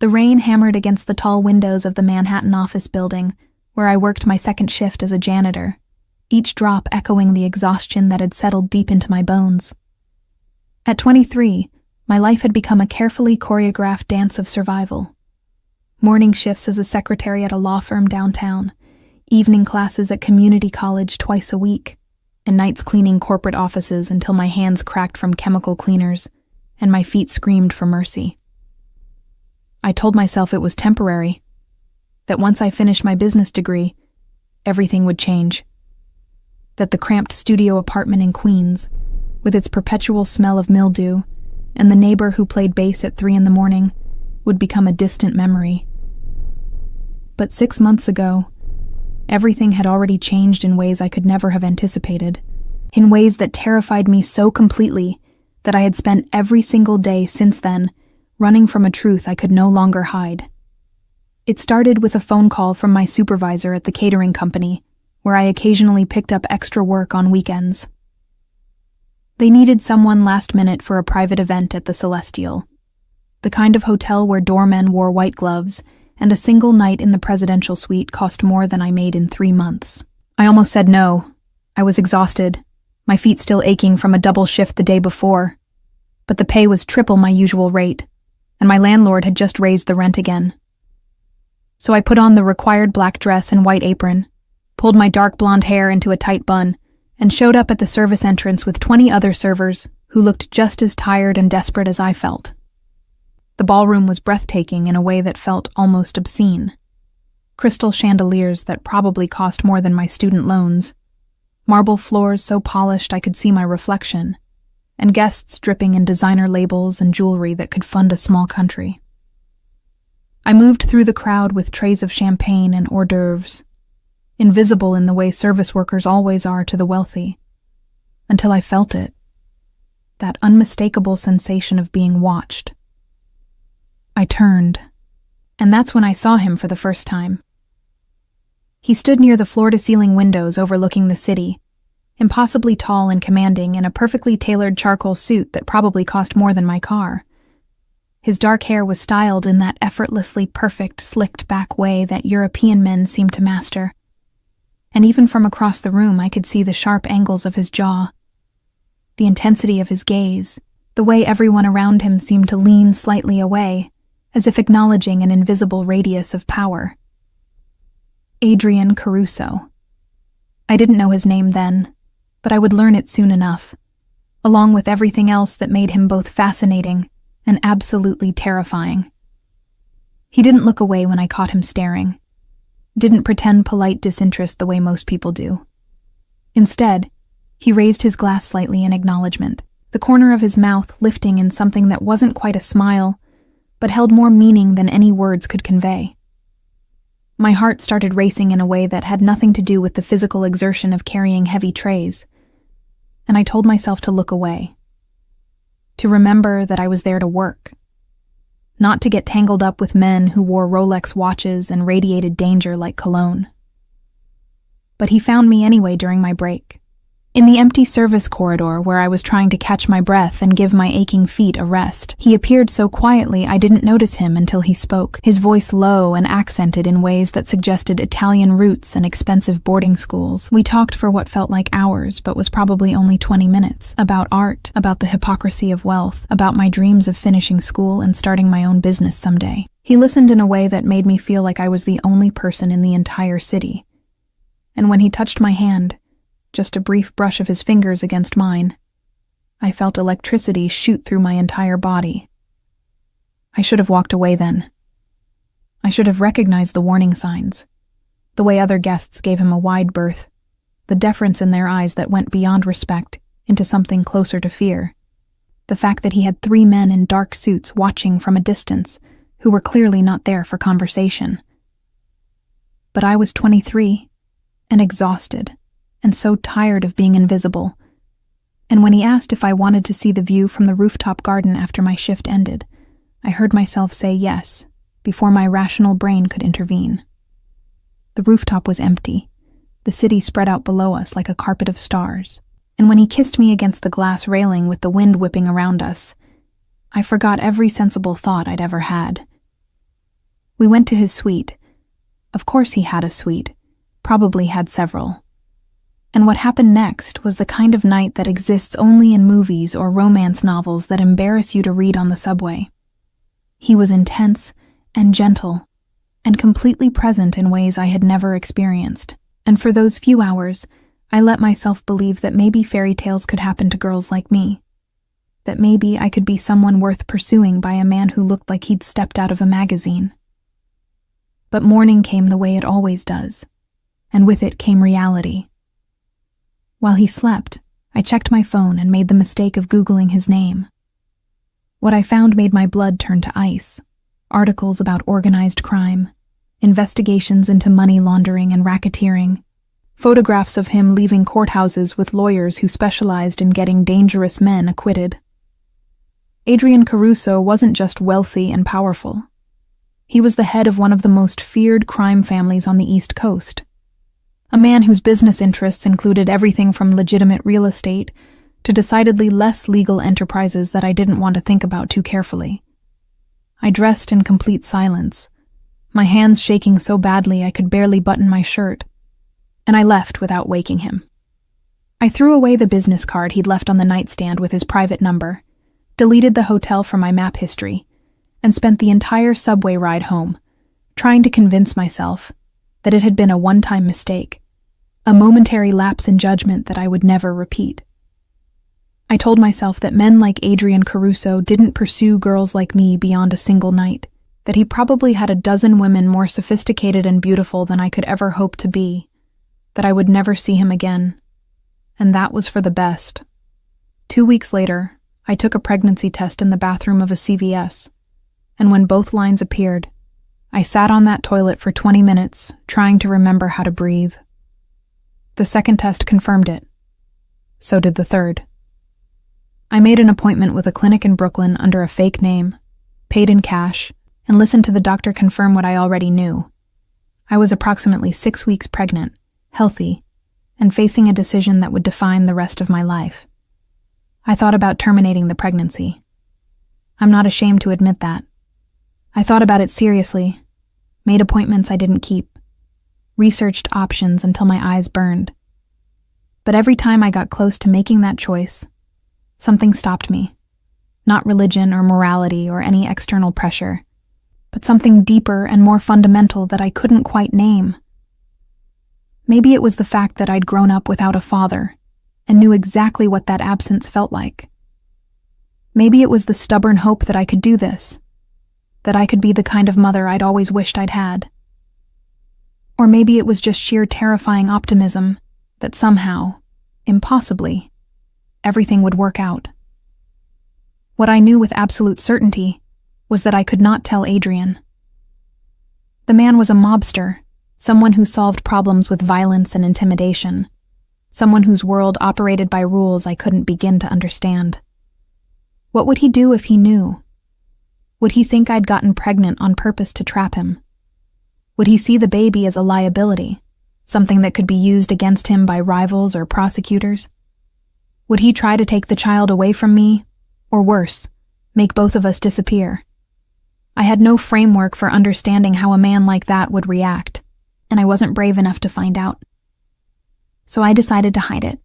The rain hammered against the tall windows of the Manhattan office building, where I worked my second shift as a janitor, each drop echoing the exhaustion that had settled deep into my bones. At 23, my life had become a carefully choreographed dance of survival. Morning shifts as a secretary at a law firm downtown, evening classes at community college twice a week, and nights cleaning corporate offices until my hands cracked from chemical cleaners and my feet screamed for mercy. I told myself it was temporary, that once I finished my business degree, everything would change. That the cramped studio apartment in Queens, with its perpetual smell of mildew, and the neighbor who played bass at 3 a.m, would become a distant memory. But 6 months ago, everything had already changed in ways I could never have anticipated, in ways that terrified me so completely that I had spent every single day since then running from a truth I could no longer hide. It started with a phone call from my supervisor at the catering company, where I occasionally picked up extra work on weekends. They needed someone last minute for a private event at the Celestial, the kind of hotel where doormen wore white gloves, and a single night in the presidential suite cost more than I made in 3 months. I almost said no. I was exhausted, my feet still aching from a double shift the day before. But the pay was triple my usual rate, and my landlord had just raised the rent again. So I put on the required black dress and white apron, pulled my dark blonde hair into a tight bun, and showed up at the service entrance with 20 other servers who looked just as tired and desperate as I felt. The ballroom was breathtaking in a way that felt almost obscene. Crystal chandeliers that probably cost more than my student loans, marble floors so polished I could see my reflection, and guests dripping in designer labels and jewelry that could fund a small country. I moved through the crowd with trays of champagne and hors d'oeuvres, invisible in the way service workers always are to the wealthy, until I felt it, that unmistakable sensation of being watched. I turned, and that's when I saw him for the first time. He stood near the floor-to-ceiling windows overlooking the city, impossibly tall and commanding in a perfectly tailored charcoal suit that probably cost more than my car. His dark hair was styled in that effortlessly perfect, slicked-back way that European men seem to master. And even from across the room I could see the sharp angles of his jaw, the intensity of his gaze, the way everyone around him seemed to lean slightly away, as if acknowledging an invisible radius of power. Adrian Caruso. I didn't know his name then, but I would learn it soon enough, along with everything else that made him both fascinating and absolutely terrifying. He didn't look away when I caught him staring, didn't pretend polite disinterest the way most people do. Instead, he raised his glass slightly in acknowledgement, the corner of his mouth lifting in something that wasn't quite a smile, but held more meaning than any words could convey. My heart started racing in a way that had nothing to do with the physical exertion of carrying heavy trays, and I told myself to look away, to remember that I was there to work, not to get tangled up with men who wore Rolex watches and radiated danger like cologne. But he found me anyway during my break, in the empty service corridor where I was trying to catch my breath and give my aching feet a rest. He appeared so quietly I didn't notice him until he spoke, his voice low and accented in ways that suggested Italian roots and expensive boarding schools. We talked for what felt like hours, but was probably only 20 minutes, about art, about the hypocrisy of wealth, about my dreams of finishing school and starting my own business someday. He listened in a way that made me feel like I was the only person in the entire city. And when he touched my hand, just a brief brush of his fingers against mine, I felt electricity shoot through my entire body. I should have walked away then. I should have recognized the warning signs, the way other guests gave him a wide berth, the deference in their eyes that went beyond respect into something closer to fear, the fact that he had 3 men in dark suits watching from a distance who were clearly not there for conversation. But I was 23 and exhausted, and so tired of being invisible, and when he asked if I wanted to see the view from the rooftop garden after my shift ended, I heard myself say yes, before my rational brain could intervene. The rooftop was empty, the city spread out below us like a carpet of stars, and when he kissed me against the glass railing with the wind whipping around us, I forgot every sensible thought I'd ever had. We went to his suite. Of course he had a suite, probably had several. And what happened next was the kind of night that exists only in movies or romance novels that embarrass you to read on the subway. He was intense and gentle and completely present in ways I had never experienced. And for those few hours, I let myself believe that maybe fairy tales could happen to girls like me. That maybe I could be someone worth pursuing by a man who looked like he'd stepped out of a magazine. But morning came the way it always does, and with it came reality. While he slept, I checked my phone and made the mistake of Googling his name. What I found made my blood turn to ice. Articles about organized crime, investigations into money laundering and racketeering, photographs of him leaving courthouses with lawyers who specialized in getting dangerous men acquitted. Adrian Caruso wasn't just wealthy and powerful. He was the head of one of the most feared crime families on the East Coast. A man whose business interests included everything from legitimate real estate to decidedly less legal enterprises that I didn't want to think about too carefully. I dressed in complete silence, my hands shaking so badly I could barely button my shirt, and I left without waking him. I threw away the business card he'd left on the nightstand with his private number, deleted the hotel from my map history, and spent the entire subway ride home, trying to convince myself that it had been a one-time mistake, a momentary lapse in judgment that I would never repeat. I told myself that men like Adrian Caruso didn't pursue girls like me beyond a single night, that he probably had a dozen women more sophisticated and beautiful than I could ever hope to be, that I would never see him again, and that was for the best. 2 weeks later, I took a pregnancy test in the bathroom of a CVS, and when both lines appeared, I sat on that toilet for 20 minutes, trying to remember how to breathe. The second test confirmed it. So did the third. I made an appointment with a clinic in Brooklyn under a fake name, paid in cash, and listened to the doctor confirm what I already knew. I was approximately 6 weeks pregnant, healthy, and facing a decision that would define the rest of my life. I thought about terminating the pregnancy. I'm not ashamed to admit that. I thought about it seriously, made appointments I didn't keep, researched options until my eyes burned. But every time I got close to making that choice, something stopped me. Not religion or morality or any external pressure, but something deeper and more fundamental that I couldn't quite name. Maybe it was the fact that I'd grown up without a father and knew exactly what that absence felt like. Maybe it was the stubborn hope that I could do this, that I could be the kind of mother I'd always wished I'd had. Or maybe it was just sheer terrifying optimism that somehow, impossibly, everything would work out. What I knew with absolute certainty was that I could not tell Adrian. The man was a mobster, someone who solved problems with violence and intimidation, someone whose world operated by rules I couldn't begin to understand. What would he do if he knew? Would he think I'd gotten pregnant on purpose to trap him? Would he see the baby as a liability, something that could be used against him by rivals or prosecutors? Would he try to take the child away from me, or worse, make both of us disappear? I had no framework for understanding how a man like that would react, and I wasn't brave enough to find out. So I decided to hide it.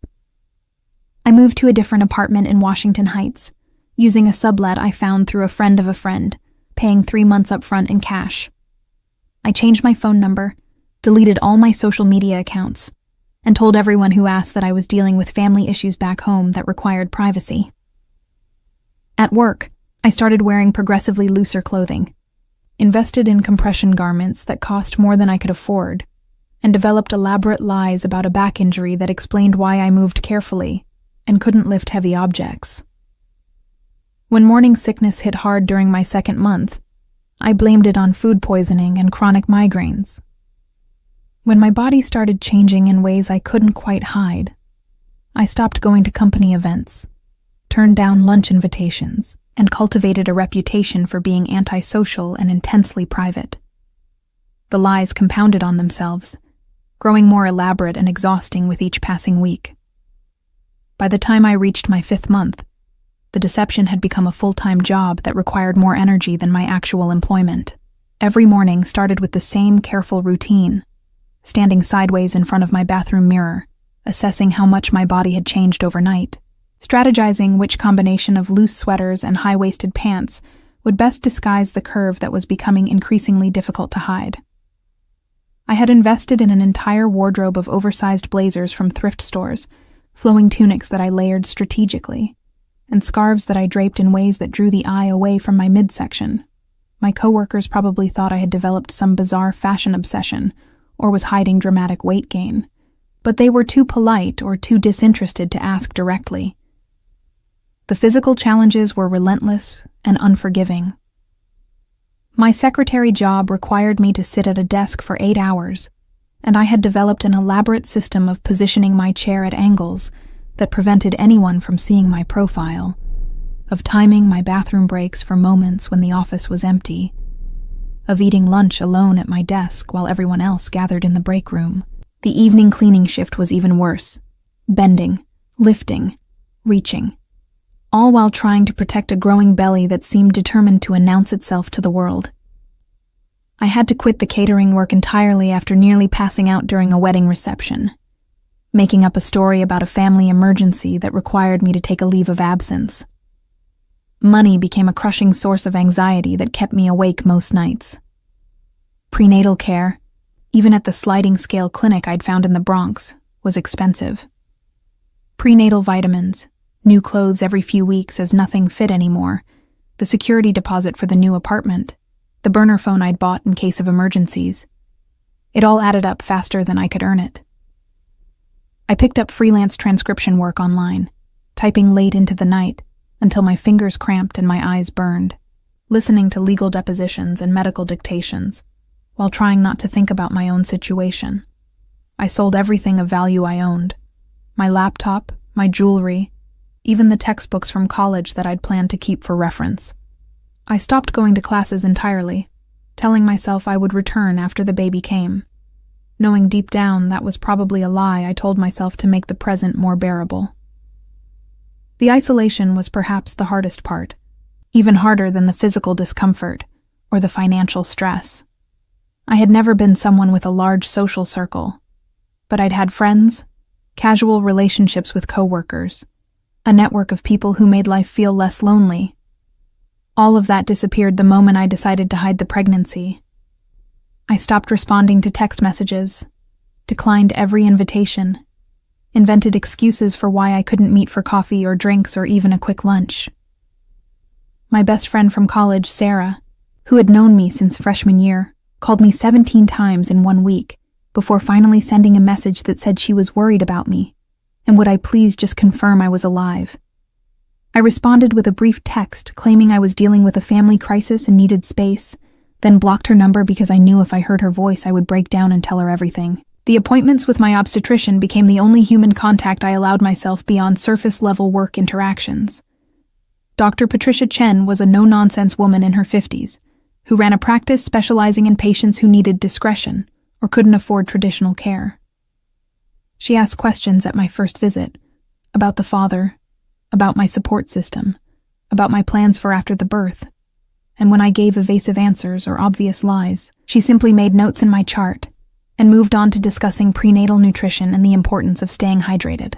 I moved to a different apartment in Washington Heights, using a sublet I found through a friend of a friend, paying 3 months up front in cash. I changed my phone number, deleted all my social media accounts, and told everyone who asked that I was dealing with family issues back home that required privacy. At work, I started wearing progressively looser clothing, invested in compression garments that cost more than I could afford, and developed elaborate lies about a back injury that explained why I moved carefully and couldn't lift heavy objects. When morning sickness hit hard during my second month, I blamed it on food poisoning and chronic migraines. When my body started changing in ways I couldn't quite hide, I stopped going to company events, turned down lunch invitations, and cultivated a reputation for being antisocial and intensely private. The lies compounded on themselves, growing more elaborate and exhausting with each passing week. By the time I reached my 5th month, the deception had become a full-time job that required more energy than my actual employment. Every morning started with the same careful routine, standing sideways in front of my bathroom mirror, assessing how much my body had changed overnight, strategizing which combination of loose sweaters and high-waisted pants would best disguise the curve that was becoming increasingly difficult to hide. I had invested in an entire wardrobe of oversized blazers from thrift stores, flowing tunics that I layered strategically, and scarves that I draped in ways that drew the eye away from my midsection. My coworkers probably thought I had developed some bizarre fashion obsession or was hiding dramatic weight gain, but they were too polite or too disinterested to ask directly. The physical challenges were relentless and unforgiving. My secretary job required me to sit at a desk for 8 hours, and I had developed an elaborate system of positioning my chair at angles that prevented anyone from seeing my profile, of timing my bathroom breaks for moments when the office was empty, of eating lunch alone at my desk while everyone else gathered in the break room. The evening cleaning shift was even worse, bending, lifting, reaching, all while trying to protect a growing belly that seemed determined to announce itself to the world. I had to quit the catering work entirely after nearly passing out during a wedding reception, making up a story about a family emergency that required me to take a leave of absence. Money became a crushing source of anxiety that kept me awake most nights. Prenatal care, even at the sliding scale clinic I'd found in the Bronx, was expensive. Prenatal vitamins, new clothes every few weeks as nothing fit anymore, the security deposit for the new apartment, the burner phone I'd bought in case of emergencies. It all added up faster than I could earn it. I picked up freelance transcription work online, typing late into the night until my fingers cramped and my eyes burned, listening to legal depositions and medical dictations, while trying not to think about my own situation. I sold everything of value I owned: my laptop, my jewelry, even the textbooks from college that I'd planned to keep for reference. I stopped going to classes entirely, telling myself I would return after the baby came, knowing deep down that was probably a lie I told myself to make the present more bearable. The isolation was perhaps the hardest part, even harder than the physical discomfort or the financial stress. I had never been someone with a large social circle, but I'd had friends, casual relationships with coworkers, a network of people who made life feel less lonely. All of that disappeared the moment I decided to hide the pregnancy. I stopped responding to text messages, declined every invitation, invented excuses for why I couldn't meet for coffee or drinks or even a quick lunch. My best friend from college, Sarah, who had known me since freshman year, called me 17 times in 1 week before finally sending a message that said she was worried about me, and would I please just confirm I was alive. I responded with a brief text claiming I was dealing with a family crisis and needed space, then blocked her number because I knew if I heard her voice I would break down and tell her everything. The appointments with my obstetrician became the only human contact I allowed myself beyond surface-level work interactions. Dr. Patricia Chen was a no-nonsense woman in her 50s, who ran a practice specializing in patients who needed discretion or couldn't afford traditional care. She asked questions at my first visit, about the father, about my support system, about my plans for after the birth, and when I gave evasive answers or obvious lies, she simply made notes in my chart and moved on to discussing prenatal nutrition and the importance of staying hydrated.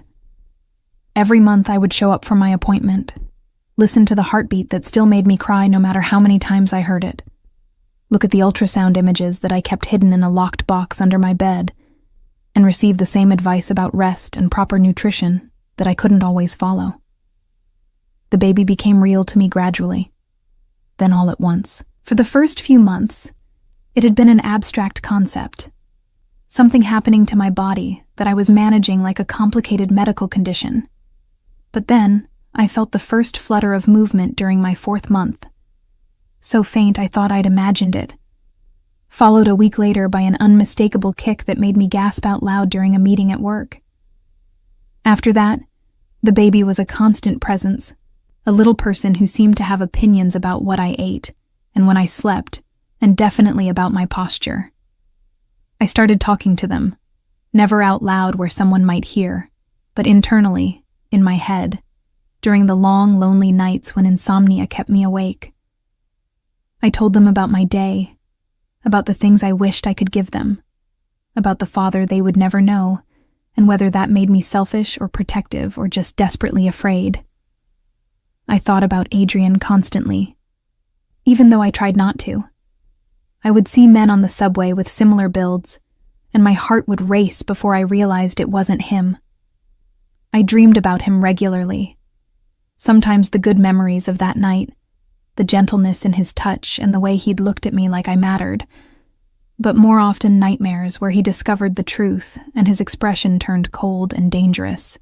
Every month I would show up for my appointment, listen to the heartbeat that still made me cry no matter how many times I heard it, look at the ultrasound images that I kept hidden in a locked box under my bed, and receive the same advice about rest and proper nutrition that I couldn't always follow. The baby became real to me gradually, then all at once. For the first few months, it had been an abstract concept, something happening to my body that I was managing like a complicated medical condition. But then, I felt the first flutter of movement during my 4th month, so faint I thought I'd imagined it, followed a week later by an unmistakable kick that made me gasp out loud during a meeting at work. After that, the baby was a constant presence, a little person who seemed to have opinions about what I ate and when I slept, and definitely about my posture. I started talking to them, never out loud where someone might hear, but internally, in my head, during the long, lonely nights when insomnia kept me awake. I told them about my day, about the things I wished I could give them, about the father they would never know, and whether that made me selfish or protective or just desperately afraid. I thought about Adrian constantly, even though I tried not to. I would see men on the subway with similar builds, and my heart would race before I realized it wasn't him. I dreamed about him regularly. Sometimes the good memories of that night, the gentleness in his touch and the way he'd looked at me like I mattered, but more often nightmares where he discovered the truth and his expression turned cold and dangerous.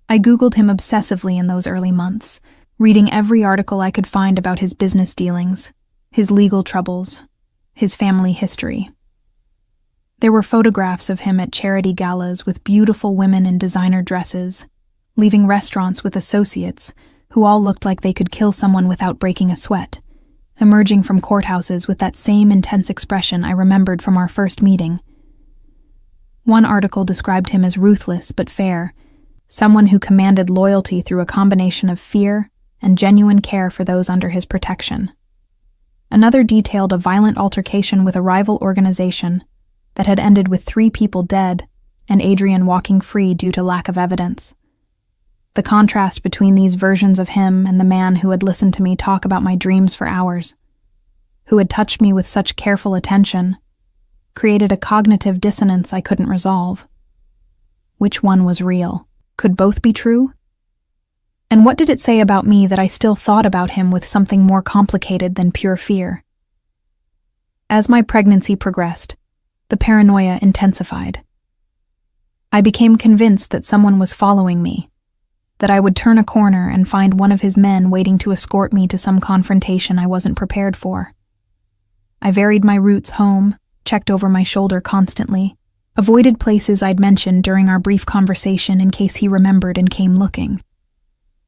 I Googled him obsessively in those early months, reading every article I could find about his business dealings, his legal troubles, his family history. There were photographs of him at charity galas with beautiful women in designer dresses, leaving restaurants with associates who all looked like they could kill someone without breaking a sweat, emerging from courthouses with that same intense expression I remembered from our first meeting. One article described him as ruthless but fair, someone who commanded loyalty through a combination of fear and genuine care for those under his protection. Another detailed a violent altercation with a rival organization that had ended with 3 people dead and Adrian walking free due to lack of evidence. The contrast between these versions of him and the man who had listened to me talk about my dreams for hours, who had touched me with such careful attention, created a cognitive dissonance I couldn't resolve. Which one was real? Could both be true? And what did it say about me that I still thought about him with something more complicated than pure fear? As my pregnancy progressed, the paranoia intensified. I became convinced that someone was following me, that I would turn a corner and find one of his men waiting to escort me to some confrontation I wasn't prepared for. I varied my routes home, checked over my shoulder constantly, avoided places I'd mentioned during our brief conversation in case he remembered and came looking.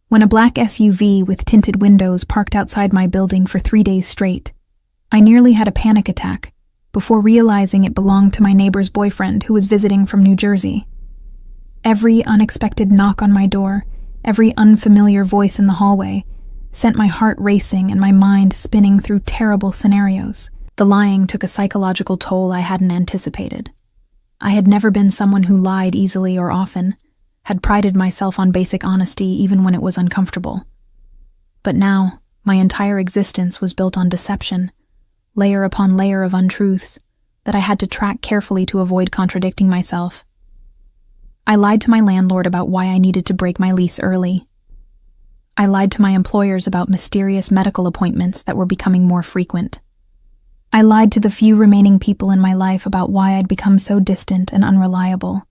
When a black SUV with tinted windows parked outside my building for 3 days straight, I nearly had a panic attack before realizing it belonged to my neighbor's boyfriend who was visiting from New Jersey. Every unexpected knock on my door, every unfamiliar voice in the hallway, sent my heart racing and my mind spinning through terrible scenarios. The lying took a psychological toll I hadn't anticipated. I had never been someone who lied easily or often, had prided myself on basic honesty even when it was uncomfortable. But now, my entire existence was built on deception, layer upon layer of untruths that I had to track carefully to avoid contradicting myself. I lied to my landlord about why I needed to break my lease early. I lied to my employers about mysterious medical appointments that were becoming more frequent. I lied to the few remaining people in my life about why I'd become so distant and unreliable.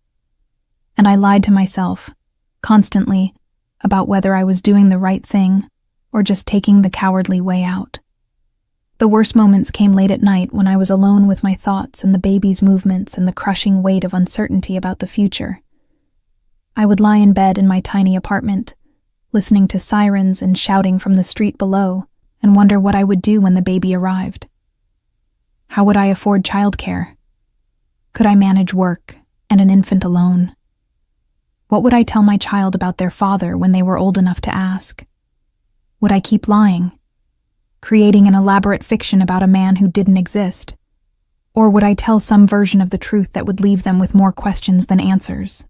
And I lied to myself, constantly, about whether I was doing the right thing or just taking the cowardly way out. The worst moments came late at night when I was alone with my thoughts and the baby's movements and the crushing weight of uncertainty about the future. I would lie in bed in my tiny apartment, listening to sirens and shouting from the street below, and wonder what I would do when the baby arrived. How would I afford childcare? Could I manage work and an infant alone? What would I tell my child about their father when they were old enough to ask? Would I keep lying, creating an elaborate fiction about a man who didn't exist? Or would I tell some version of the truth that would leave them with more questions than answers?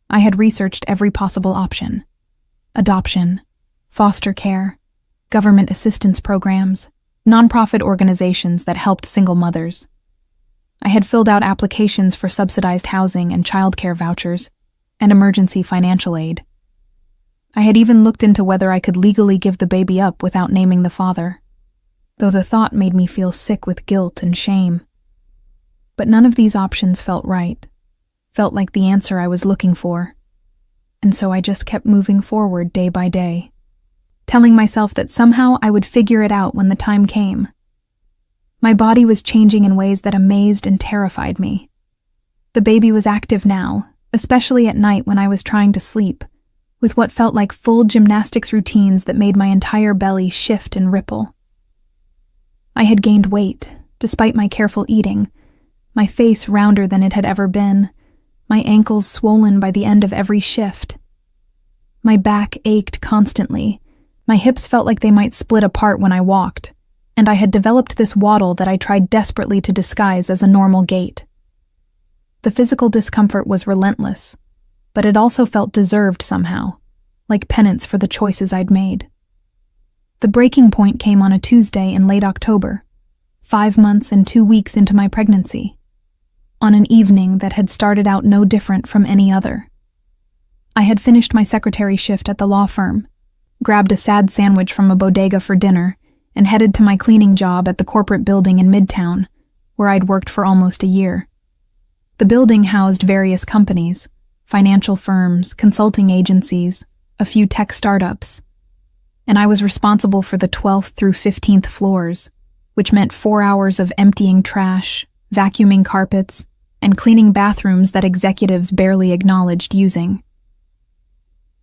I had researched every possible option: adoption, foster care, government assistance programs, nonprofit organizations that helped single mothers. I had filled out applications for subsidized housing and childcare vouchers and emergency financial aid. I had even looked into whether I could legally give the baby up without naming the father, though the thought made me feel sick with guilt and shame. But none of these options felt right, felt like the answer I was looking for, and so I just kept moving forward day by day, telling myself that somehow I would figure it out when the time came. My body was changing in ways that amazed and terrified me. The baby was active now, especially at night when I was trying to sleep, with what felt like full gymnastics routines that made my entire belly shift and ripple. I had gained weight, despite my careful eating, my face rounder than it had ever been, my ankles swollen by the end of every shift. My back ached constantly, my hips felt like they might split apart when I walked, and I had developed this waddle that I tried desperately to disguise as a normal gait. The physical discomfort was relentless, but it also felt deserved somehow, like penance for the choices I'd made. The breaking point came on a Tuesday in late October, 5 months and 2 weeks into my pregnancy, on an evening that had started out no different from any other. I had finished my secretary shift at the law firm, grabbed a sad sandwich from a bodega for dinner, and headed to my cleaning job at the corporate building in Midtown, where I'd worked for almost a year. The building housed various companies, financial firms, consulting agencies, a few tech startups, and I was responsible for the 12th through 15th floors, which meant 4 hours of emptying trash, vacuuming carpets, and cleaning bathrooms that executives barely acknowledged using.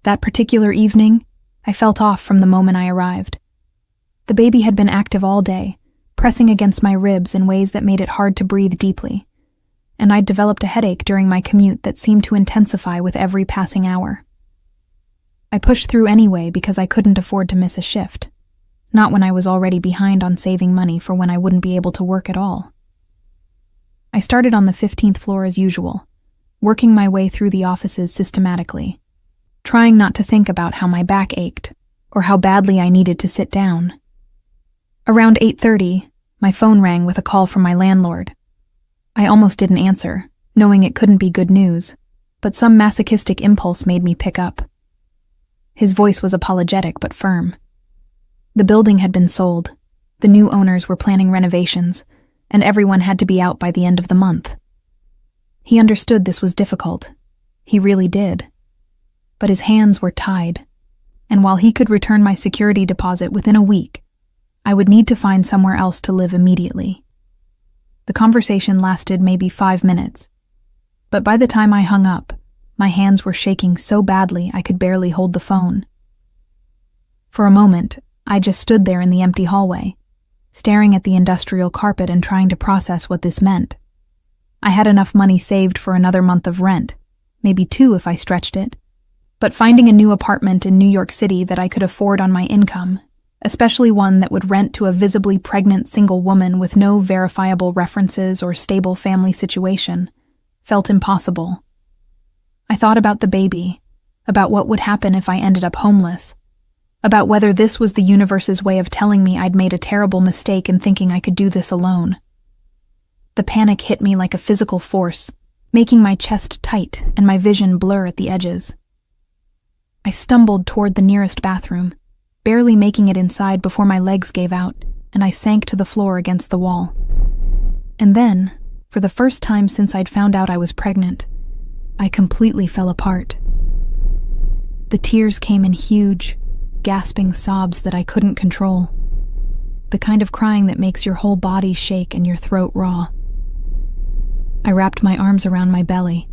That particular evening, I felt off from the moment I arrived. The baby had been active all day, pressing against my ribs in ways that made it hard to breathe deeply, and I'd developed a headache during my commute that seemed to intensify with every passing hour. I pushed through anyway because I couldn't afford to miss a shift, not when I was already behind on saving money for when I wouldn't be able to work at all. I started on the 15th floor as usual, working my way through the offices systematically, trying not to think about how my back ached or how badly I needed to sit down. Around 8:30, my phone rang with a call from my landlord. I almost didn't answer, knowing it couldn't be good news, but some masochistic impulse made me pick up. His voice was apologetic but firm. The building had been sold, the new owners were planning renovations, and everyone had to be out by the end of the month. He understood this was difficult. He really did. But his hands were tied, and while he could return my security deposit within a week, I would need to find somewhere else to live immediately. The conversation lasted maybe 5 minutes, but by the time I hung up, my hands were shaking so badly I could barely hold the phone. For a moment, I just stood there in the empty hallway, staring at the industrial carpet and trying to process what this meant. I had enough money saved for another month of rent, maybe 2 if I stretched it, but finding a new apartment in New York City that I could afford on my income, especially one that would rent to a visibly pregnant single woman with no verifiable references or stable family situation, felt impossible. I thought about the baby, about what would happen if I ended up homeless, about whether this was the universe's way of telling me I'd made a terrible mistake in thinking I could do this alone. The panic hit me like a physical force, making my chest tight and my vision blur at the edges. I stumbled toward the nearest bathroom, barely making it inside before my legs gave out, and I sank to the floor against the wall. And then, for the first time since I'd found out I was pregnant, I completely fell apart. The tears came in huge, gasping sobs that I couldn't control. The kind of crying that makes your whole body shake and your throat raw. I wrapped my arms around my belly,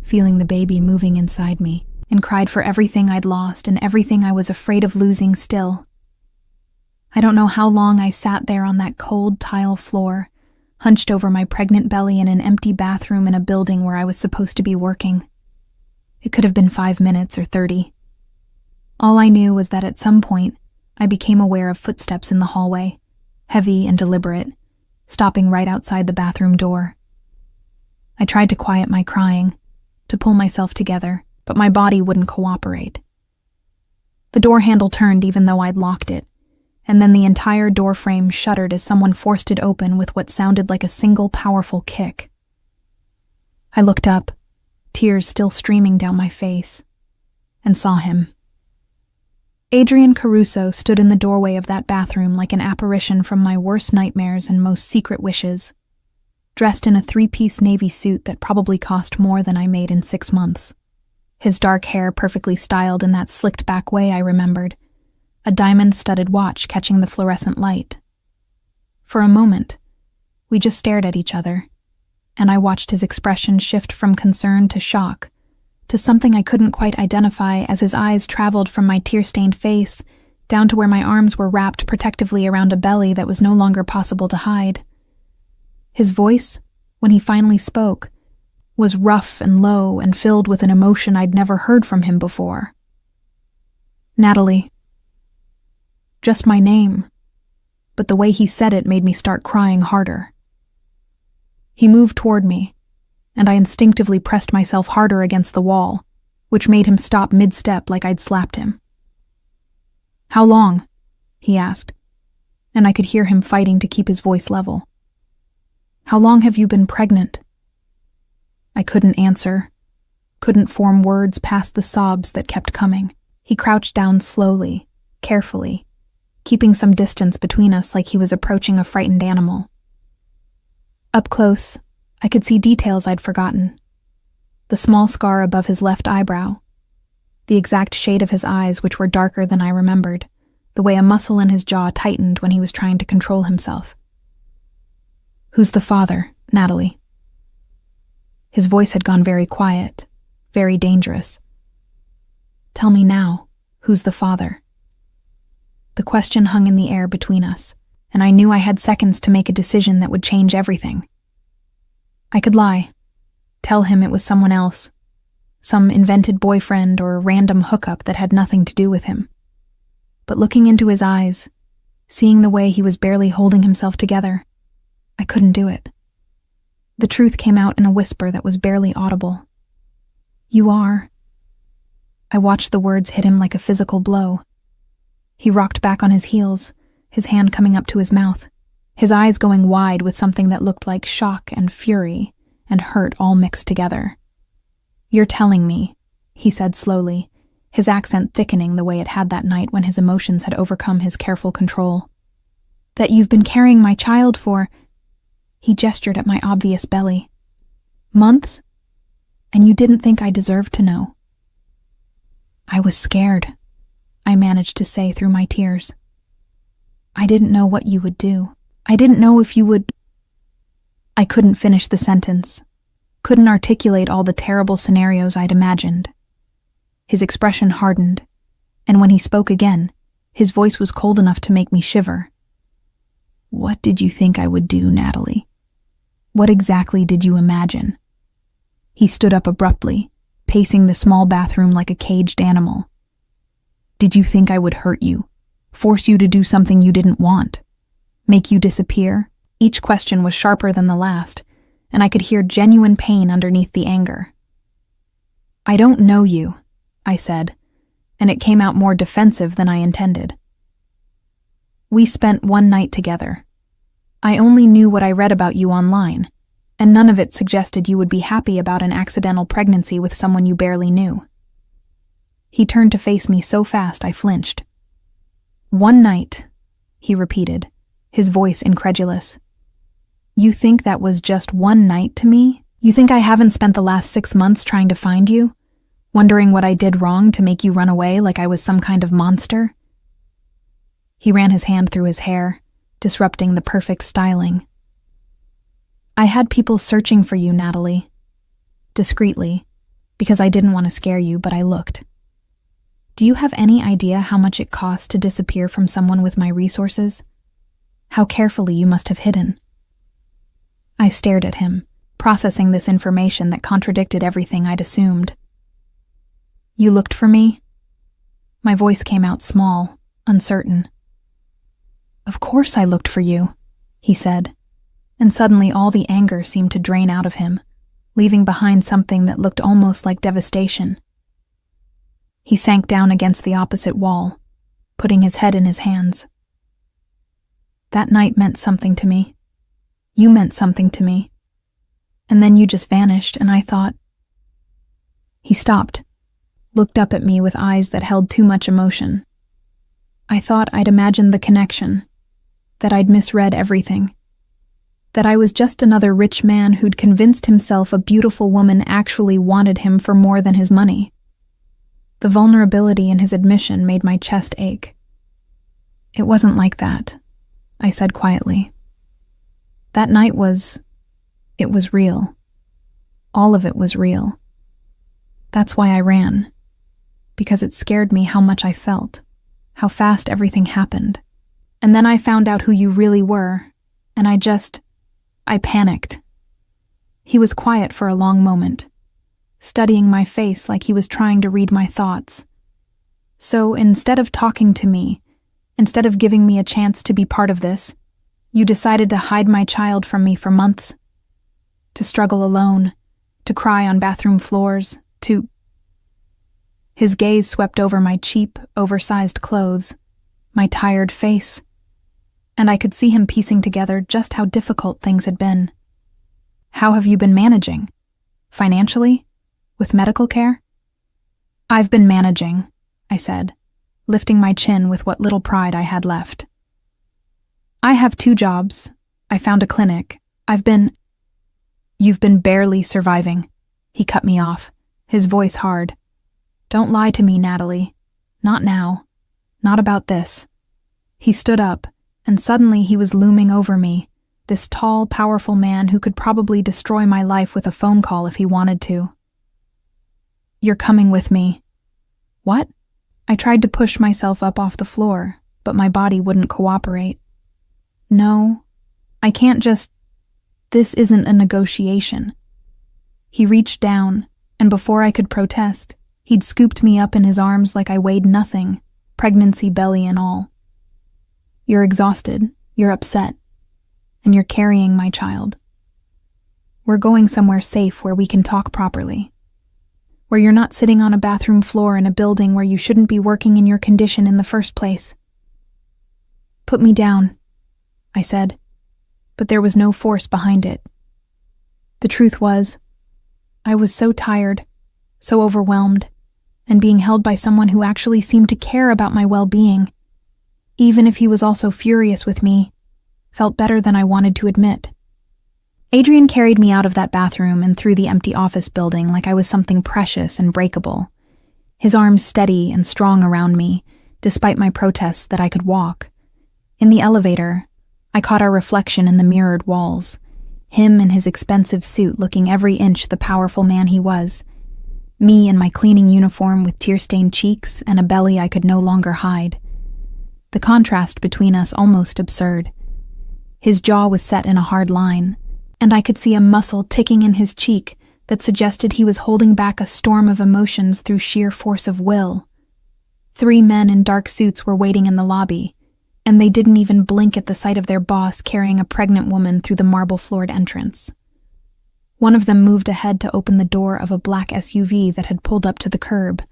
feeling the baby moving inside me, and cried for everything I'd lost and everything I was afraid of losing still. I don't know how long I sat there on that cold tile floor, hunched over my pregnant belly in an empty bathroom in a building where I was supposed to be working. It could have been 5 minutes or 30. All I knew was that at some point, I became aware of footsteps in the hallway, heavy and deliberate, stopping right outside the bathroom door. I tried to quiet my crying, to pull myself together, but my body wouldn't cooperate. The door handle turned even though I'd locked it, and then the entire door frame shuddered as someone forced it open with what sounded like a single powerful kick. I looked up, tears still streaming down my face, and saw him. Adrian Caruso stood in the doorway of that bathroom like an apparition from my worst nightmares and most secret wishes, dressed in a 3-piece navy suit that probably cost more than I made in 6 months. His dark hair perfectly styled in that slicked-back way I remembered, a diamond-studded watch catching the fluorescent light. For a moment, we just stared at each other, and I watched his expression shift from concern to shock, to something I couldn't quite identify as his eyes traveled from my tear-stained face down to where my arms were wrapped protectively around a belly that was no longer possible to hide. His voice, when he finally spoke, was rough and low and filled with an emotion I'd never heard from him before. "Natalie." Just my name. but the way he said it made me start crying harder. He moved toward me, and I instinctively pressed myself harder against the wall, which made him stop mid-step like I'd slapped him. "How long?" he asked, and I could hear him fighting to keep his voice level. "How long have you been pregnant?" I couldn't answer, couldn't form words past the sobs that kept coming. He crouched down slowly, carefully, keeping some distance between us like he was approaching a frightened animal. Up close, I could see details I'd forgotten. The small scar above his left eyebrow, the exact shade of his eyes which were darker than I remembered, the way a muscle in his jaw tightened when he was trying to control himself. "Who's the father, Natalie?" His voice had gone very quiet, very dangerous. "Tell me now, who's the father?" The question hung in the air between us, and I knew I had seconds to make a decision that would change everything. I could lie, tell him it was someone else, some invented boyfriend or random hookup that had nothing to do with him. But looking into his eyes, seeing the way he was barely holding himself together, I couldn't do it. The truth came out in a whisper that was barely audible. "You are." I watched the words hit him like a physical blow. He rocked back on his heels, his hand coming up to his mouth, his eyes going wide with something that looked like shock and fury and hurt all mixed together. "You're telling me," he said slowly, his accent thickening the way it had that night when his emotions had overcome his careful control, "that you've been carrying my child for," he gestured at my obvious belly, "months? And you didn't think I deserved to know." "I was scared," I managed to say through my tears. "I didn't know what you would do. I didn't know if you would—" I couldn't finish the sentence, couldn't articulate all the terrible scenarios I'd imagined. His expression hardened, and when he spoke again, his voice was cold enough to make me shiver. "What did you think I would do, Natalie? What exactly did you imagine?" He stood up abruptly, pacing the small bathroom like a caged animal. "Did you think I would hurt you, force you to do something you didn't want, make you disappear?" Each question was sharper than the last, and I could hear genuine pain underneath the anger. "I don't know you," I said, and it came out more defensive than I intended. "We spent one night together. I only knew what I read about you online, and none of it suggested you would be happy about an accidental pregnancy with someone you barely knew." He turned to face me so fast I flinched. "One night," he repeated, his voice incredulous. "You think that was just one night to me? You think I haven't spent the last 6 months trying to find you, wondering what I did wrong to make you run away like I was some kind of monster?" He ran his hand through his hair, disrupting the perfect styling. "I had people searching for you, Natalie. Discreetly, because I didn't want to scare you, but I looked. Do you have any idea how much it costs to disappear from someone with my resources? How carefully you must have hidden?" I stared at him, processing this information that contradicted everything I'd assumed. "You looked for me?" My voice came out small, uncertain. "Of course I looked for you," he said, and suddenly all the anger seemed to drain out of him, leaving behind something that looked almost like devastation. He sank down against the opposite wall, putting his head in his hands. "That night meant something to me. You meant something to me. And then you just vanished, and I thought—" He stopped, looked up at me with eyes that held too much emotion. I thought I'd imagined the connection, that I'd misread everything, that I was just another rich man who'd convinced himself a beautiful woman actually wanted him for more than his money. The vulnerability in his admission made my chest ache. "It wasn't like that," I said quietly. "That night it was real. All of it was real. That's why I ran, because it scared me how much I felt, how fast everything happened. And then I found out who you really were, and I panicked." He was quiet for a long moment, studying my face like he was trying to read my thoughts. So instead of talking to me, Instead of giving me a chance to be part of this, you decided to hide my child from me for months. To struggle alone, to cry on bathroom floors, to... His gaze swept over my cheap, oversized clothes, my tired face, and I could see him piecing together just how difficult things had been. How have you been managing? Financially? With medical care? I've been managing, I said, lifting my chin with what little pride I had left. I have 2 jobs. I found a clinic. You've been barely surviving. He cut me off, his voice hard. Don't lie to me, Natalie. Not now. Not about this. He stood up, and suddenly he was looming over me, this tall, powerful man who could probably destroy my life with a phone call if he wanted to. You're coming with me. What? I tried to push myself up off the floor, but my body wouldn't cooperate. No, I can't just... This isn't a negotiation. He reached down, and before I could protest, he'd scooped me up in his arms like I weighed nothing, pregnancy belly and all. You're exhausted, you're upset, and you're carrying my child. We're going somewhere safe where we can talk properly. Where you're not sitting on a bathroom floor in a building where you shouldn't be working in your condition in the first place. Put me down, I said, but there was no force behind it. The truth was, I was so tired, so overwhelmed, and being held by someone who actually seemed to care about my well-being, even if he was also furious with me, felt better than I wanted to admit. Adrian carried me out of that bathroom and through the empty office building like I was something precious and breakable, his arms steady and strong around me, despite my protests that I could walk. In the elevator, I caught our reflection in the mirrored walls, him in his expensive suit looking every inch the powerful man he was, me in my cleaning uniform with tear-stained cheeks and a belly I could no longer hide. The contrast between us almost absurd. His jaw was set in a hard line, and I could see a muscle ticking in his cheek that suggested he was holding back a storm of emotions through sheer force of will. 3 men in dark suits were waiting in the lobby, and they didn't even blink at the sight of their boss carrying a pregnant woman through the marble-floored entrance. One of them moved ahead to open the door of a black SUV that had pulled up to the curb.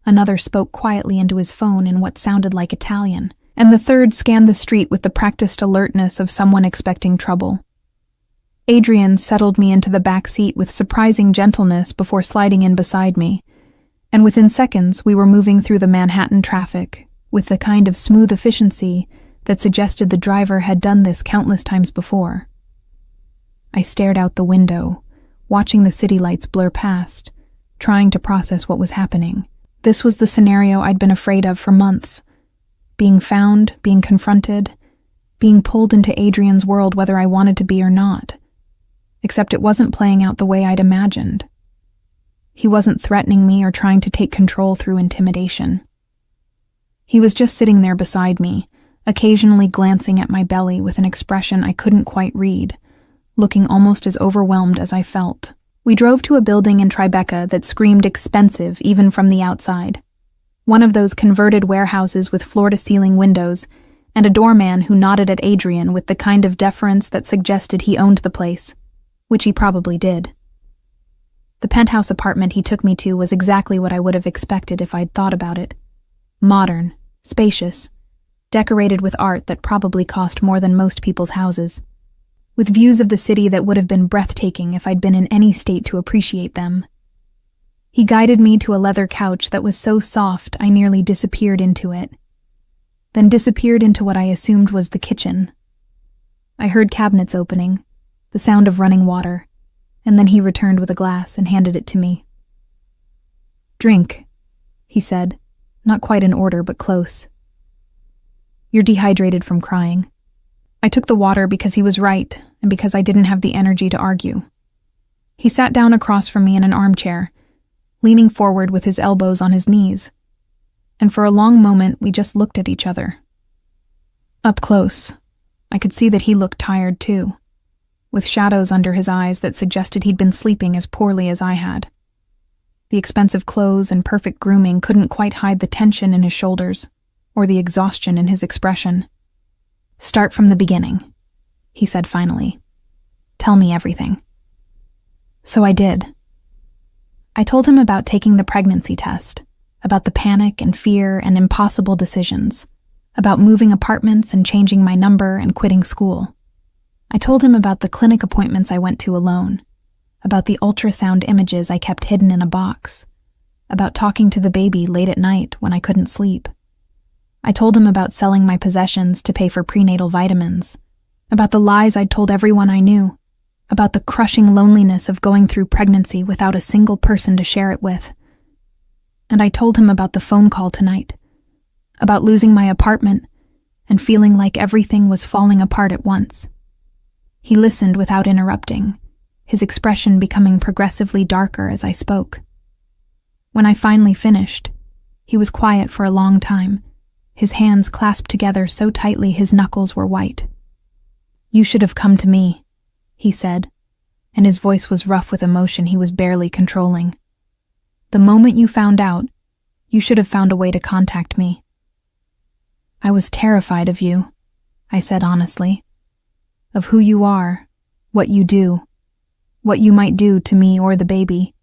Another spoke quietly into his phone in what sounded like Italian, and the third scanned the street with the practiced alertness of someone expecting trouble. Adrian settled me into the back seat with surprising gentleness before sliding in beside me, and within seconds we were moving through the Manhattan traffic with the kind of smooth efficiency that suggested the driver had done this countless times before. I stared out the window, watching the city lights blur past, trying to process what was happening. This was the scenario I'd been afraid of for months. Being found, being confronted, being pulled into Adrian's world whether I wanted to be or not. Except it wasn't playing out the way I'd imagined. He wasn't threatening me or trying to take control through intimidation. He was just sitting there beside me, occasionally glancing at my belly with an expression I couldn't quite read, looking almost as overwhelmed as I felt. We drove to a building in Tribeca that screamed expensive even from the outside. One of those converted warehouses with floor-to-ceiling windows, and a doorman who nodded at Adrian with the kind of deference that suggested he owned the place, which he probably did. The penthouse apartment he took me to was exactly what I would have expected if I'd thought about it. Modern, spacious, decorated with art that probably cost more than most people's houses, with views of the city that would have been breathtaking if I'd been in any state to appreciate them. He guided me to a leather couch that was so soft I nearly disappeared into it, then disappeared into what I assumed was the kitchen. I heard cabinets opening, the sound of running water, and then he returned with a glass and handed it to me. "Drink," he said, not quite in order but close. "You're dehydrated from crying." I took the water because he was right and because I didn't have the energy to argue. He sat down across from me in an armchair, leaning forward with his elbows on his knees, and for a long moment we just looked at each other. Up close, I could see that he looked tired too, with shadows under his eyes that suggested he'd been sleeping as poorly as I had. The expensive clothes and perfect grooming couldn't quite hide the tension in his shoulders, or the exhaustion in his expression. "Start from the beginning," he said finally. "Tell me everything." So I did. I told him about taking the pregnancy test, about the panic and fear and impossible decisions, about moving apartments and changing my number and quitting school. I told him about the clinic appointments I went to alone, about the ultrasound images I kept hidden in a box, about talking to the baby late at night when I couldn't sleep. I told him about selling my possessions to pay for prenatal vitamins, about the lies I'd told everyone I knew, about the crushing loneliness of going through pregnancy without a single person to share it with. And I told him about the phone call tonight, about losing my apartment and feeling like everything was falling apart at once. He listened without interrupting, his expression becoming progressively darker as I spoke. When I finally finished, he was quiet for a long time, his hands clasped together so tightly his knuckles were white. "You should have come to me," he said, and his voice was rough with emotion he was barely controlling. "The moment you found out, you should have found a way to contact me." "I was terrified of you," I said honestly. "Of who you are, what you do, what you might do to me or the baby.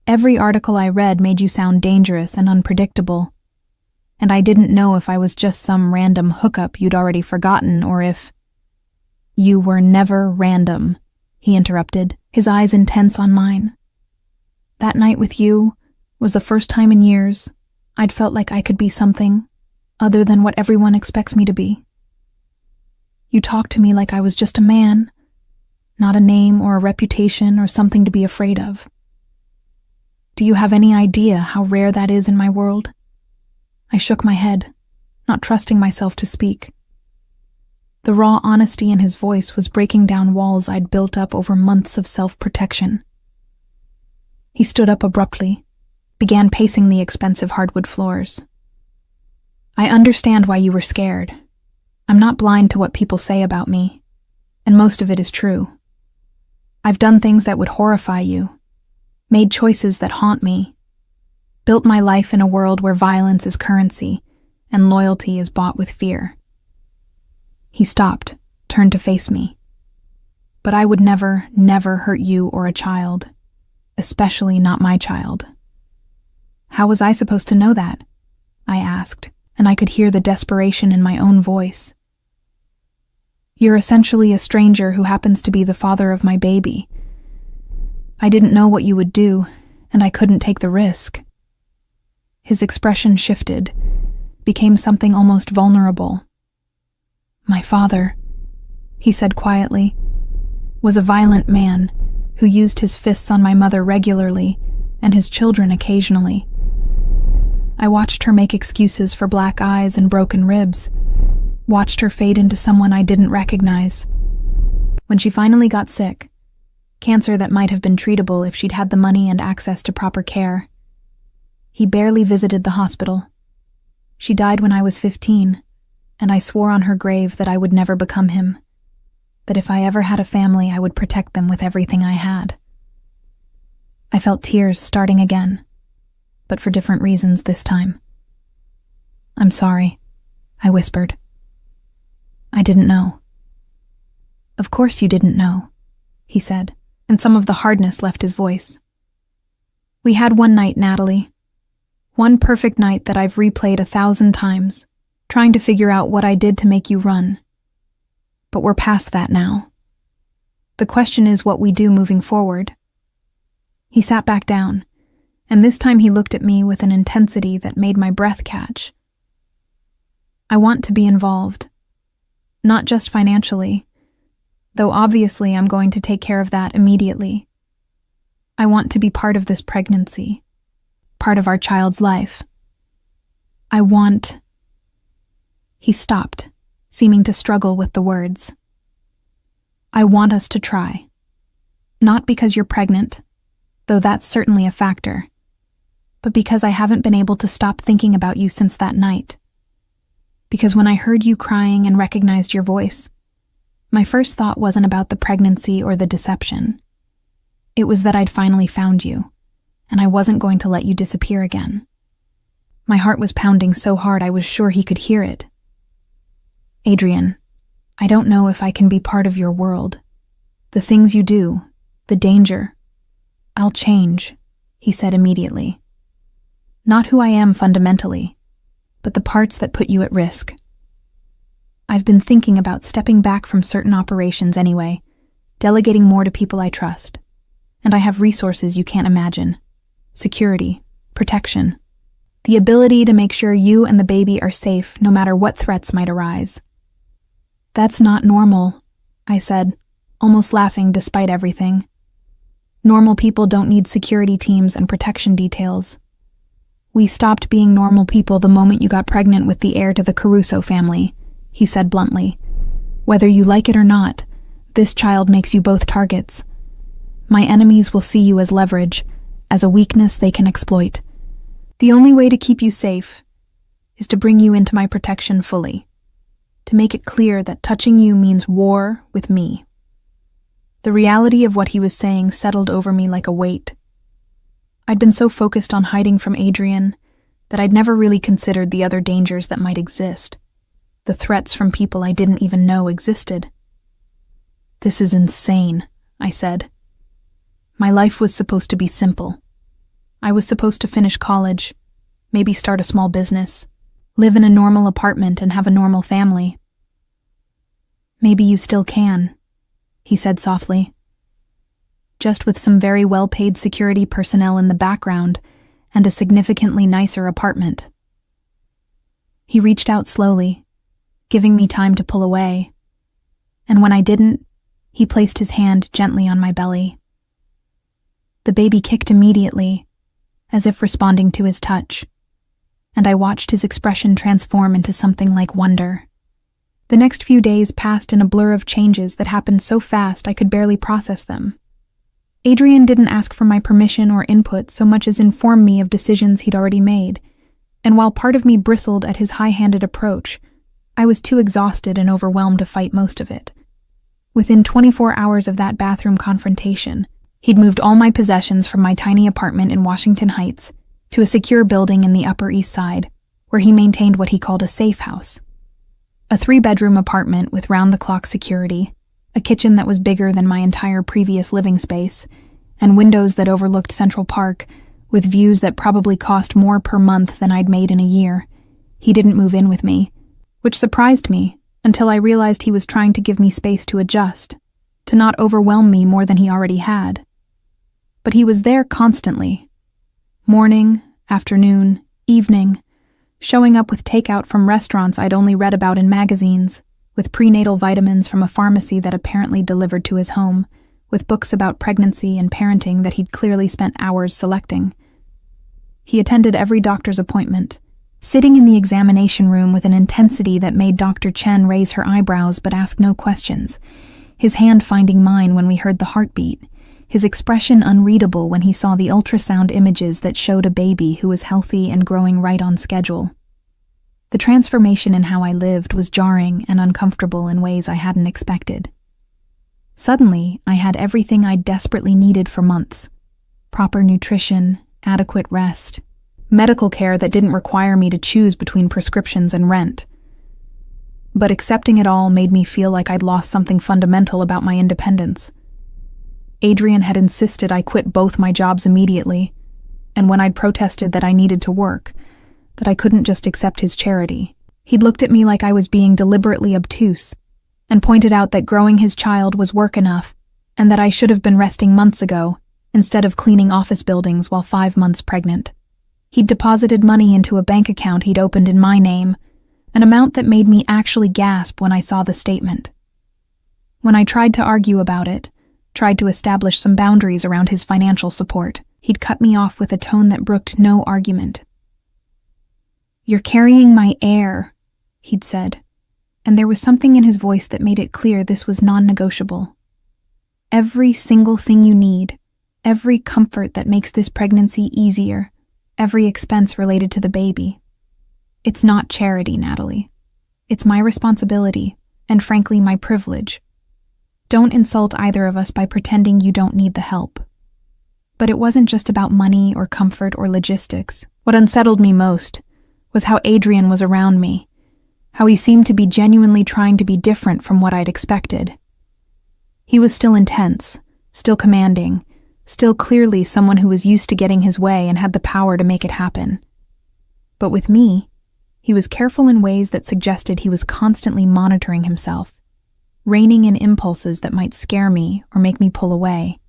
Every article I read made you sound dangerous and unpredictable, and I didn't know if I was just some random hookup you'd already forgotten or if—" "You were never random," he interrupted, his eyes intense on mine. "That night with you was the first time in years I'd felt like I could be something other than what everyone expects me to be. You talked to me like I was just a man, not a name or a reputation or something to be afraid of. Do you have any idea how rare that is in my world?" I shook my head, not trusting myself to speak. The raw honesty in his voice was breaking down walls I'd built up over months of self-protection. He stood up abruptly, began pacing the expensive hardwood floors. "I understand why you were scared. I'm not blind to what people say about me, and most of it is true. I've done things that would horrify you, made choices that haunt me, built my life in a world where violence is currency and loyalty is bought with fear." He stopped, turned to face me. "But I would never, never hurt you or a child, especially not my child." "How was I supposed to know that?" I asked, and I could hear the desperation in my own voice. "You're essentially a stranger who happens to be the father of my baby. I didn't know what you would do, and I couldn't take the risk." His expression shifted, became something almost vulnerable. "My father," he said quietly, "was a violent man who used his fists on my mother regularly and his children occasionally. I watched her make excuses for black eyes and broken ribs, watched her fade into someone I didn't recognize. When she finally got sick, cancer that might have been treatable if she'd had the money and access to proper care, he barely visited the hospital. She died when I was 15, and I swore on her grave that I would never become him, that if I ever had a family I would protect them with everything I had." I felt tears starting again, but for different reasons this time. "I'm sorry," I whispered. "I didn't know." "Of course you didn't know," he said, and some of the hardness left his voice. "We had one night, Natalie. One perfect night that I've replayed 1,000 times, trying to figure out what I did to make you run. But we're past that now. The question is what we do moving forward." He sat back down, and this time he looked at me with an intensity that made my breath catch. "I want to be involved. Not just financially, though obviously I'm going to take care of that immediately. I want to be part of this pregnancy, part of our child's life. I want—" He stopped, seeming to struggle with the words. "I want us to try. Not because you're pregnant, though that's certainly a factor, but because I haven't been able to stop thinking about you since that night. Because when I heard you crying and recognized your voice, my first thought wasn't about the pregnancy or the deception. It was that I'd finally found you, and I wasn't going to let you disappear again. My heart was pounding so hard I was sure he could hear it. "Adrian, I don't know if I can be part of your world. The things you do, the danger. I'll change," he said immediately. "Not who I am fundamentally, but the parts that put you at risk. I've been thinking about stepping back from certain operations anyway, delegating more to people I trust. And I have resources you can't imagine. Security, protection, the ability to make sure you and the baby are safe no matter what threats might arise." "That's not normal," I said, almost laughing despite everything. "Normal people don't need security teams and protection details. We stopped being normal people the moment you got pregnant with the heir to the Caruso family," he said bluntly. "Whether you like it or not, this child makes you both targets. My enemies will see you as leverage, as a weakness they can exploit. The only way to keep you safe is to bring you into my protection fully, to make it clear that touching you means war with me." The reality of what he was saying settled over me like a weight. I'd been so focused on hiding from Adrian that I'd never really considered the other dangers that might exist, the threats from people I didn't even know existed. "This is insane," I said. My life was supposed to be simple. I was supposed to finish college, maybe start a small business, live in a normal apartment and have a normal family. "Maybe you still can," he said softly. "Just with some very well-paid security personnel in the background and a significantly nicer apartment." He reached out slowly, giving me time to pull away, and when I didn't, he placed his hand gently on my belly. The baby kicked immediately, as if responding to his touch, and I watched his expression transform into something like wonder. The next few days passed in a blur of changes that happened so fast I could barely process them. Adrian didn't ask for my permission or input so much as inform me of decisions he'd already made, and while part of me bristled at his high-handed approach, I was too exhausted and overwhelmed to fight most of it. Within 24 hours of that bathroom confrontation, he'd moved all my possessions from my tiny apartment in Washington Heights to a secure building in the Upper East Side, where he maintained what he called a safe house. A 3-bedroom apartment with round-the-clock security, a kitchen that was bigger than my entire previous living space, and windows that overlooked Central Park, with views that probably cost more per month than I'd made in a year. He didn't move in with me, which surprised me until I realized he was trying to give me space to adjust, to not overwhelm me more than he already had. But he was there constantly. Morning, afternoon, evening, showing up with takeout from restaurants I'd only read about in magazines, with prenatal vitamins from a pharmacy that apparently delivered to his home, with books about pregnancy and parenting that he'd clearly spent hours selecting. He attended every doctor's appointment, sitting in the examination room with an intensity that made Dr. Chen raise her eyebrows but ask no questions, his hand finding mine when we heard the heartbeat, his expression unreadable when he saw the ultrasound images that showed a baby who was healthy and growing right on schedule. The transformation in how I lived was jarring and uncomfortable in ways I hadn't expected. Suddenly, I had everything I desperately needed for months: proper nutrition, adequate rest, medical care that didn't require me to choose between prescriptions and rent. But accepting it all made me feel like I'd lost something fundamental about my independence. Adrian had insisted I quit both my jobs immediately, and when I'd protested that I needed to work, that I couldn't just accept his charity, he'd looked at me like I was being deliberately obtuse, and pointed out that growing his child was work enough, and that I should have been resting months ago, instead of cleaning office buildings while 5 months pregnant. He'd deposited money into a bank account he'd opened in my name, an amount that made me actually gasp when I saw the statement. When I tried to argue about it, tried to establish some boundaries around his financial support, he'd cut me off with a tone that brooked no argument. "You're carrying my heir," he'd said, and there was something in his voice that made it clear this was non-negotiable. "Every single thing you need, every comfort that makes this pregnancy easier, every expense related to the baby. It's not charity, Natalie. It's my responsibility, and frankly, my privilege. Don't insult either of us by pretending you don't need the help." But it wasn't just about money or comfort or logistics. What unsettled me most was how Adrian was around me, how he seemed to be genuinely trying to be different from what I'd expected. He was still intense, still commanding, still clearly someone who was used to getting his way and had the power to make it happen. But with me, he was careful in ways that suggested he was constantly monitoring himself, reining in impulses that might scare me or make me pull away.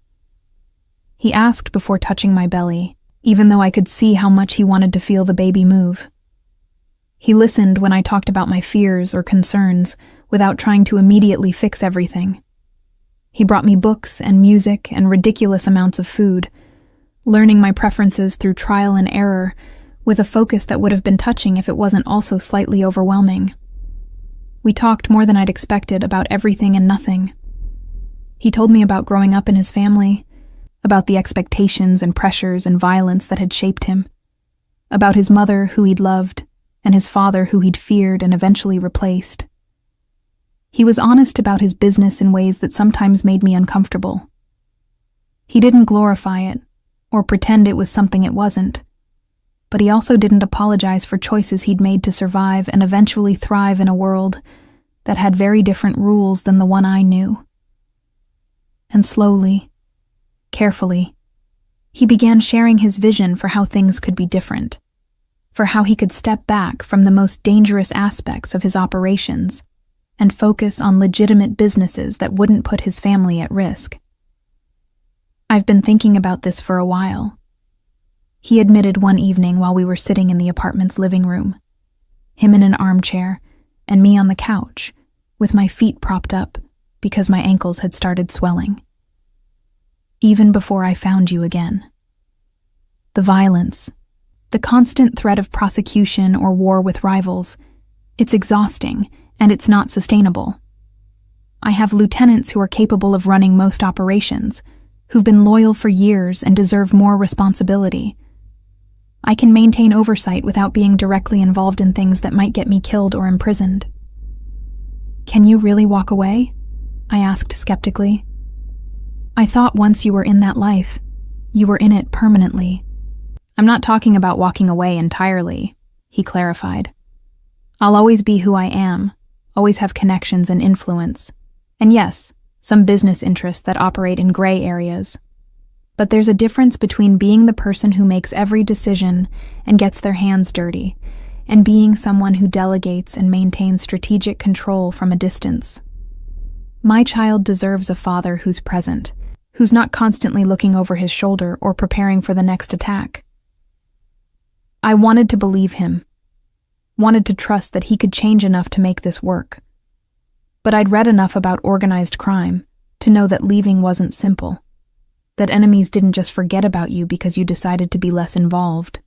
He asked before touching my belly, even though I could see how much he wanted to feel the baby move. He listened when I talked about my fears or concerns without trying to immediately fix everything. He brought me books and music and ridiculous amounts of food, learning my preferences through trial and error with a focus that would have been touching if it wasn't also slightly overwhelming. We talked more than I'd expected about everything and nothing. He told me about growing up in his family, about the expectations and pressures and violence that had shaped him, about his mother who he'd loved, and his father who he'd feared and eventually replaced. He was honest about his business in ways that sometimes made me uncomfortable. He didn't glorify it, or pretend it was something it wasn't, but he also didn't apologize for choices he'd made to survive and eventually thrive in a world that had very different rules than the one I knew. And slowly, carefully, he began sharing his vision for how things could be different, for how he could step back from the most dangerous aspects of his operations and focus on legitimate businesses that wouldn't put his family at risk. I've been thinking about this for a while. He admitted one evening while we were sitting in the apartment's living room, him in an armchair and me on the couch, with my feet propped up because my ankles had started swelling. Even before I found you again. The violence, the constant threat of prosecution or war with rivals, it's exhausting and it's not sustainable. I have lieutenants who are capable of running most operations, who've been loyal for years and deserve more responsibility. I can maintain oversight without being directly involved in things that might get me killed or imprisoned. Can you really walk away? I asked skeptically. I thought once you were in that life, you were in it permanently. I'm not talking about walking away entirely, he clarified. I'll always be who I am, always have connections and influence. And yes, some business interests that operate in gray areas. But there's a difference between being the person who makes every decision and gets their hands dirty, and being someone who delegates and maintains strategic control from a distance. My child deserves a father who's present, who's not constantly looking over his shoulder or preparing for the next attack. I wanted to believe him, wanted to trust that he could change enough to make this work. But I'd read enough about organized crime to know that leaving wasn't simple. That enemies didn't just forget about you because you decided to be less involved.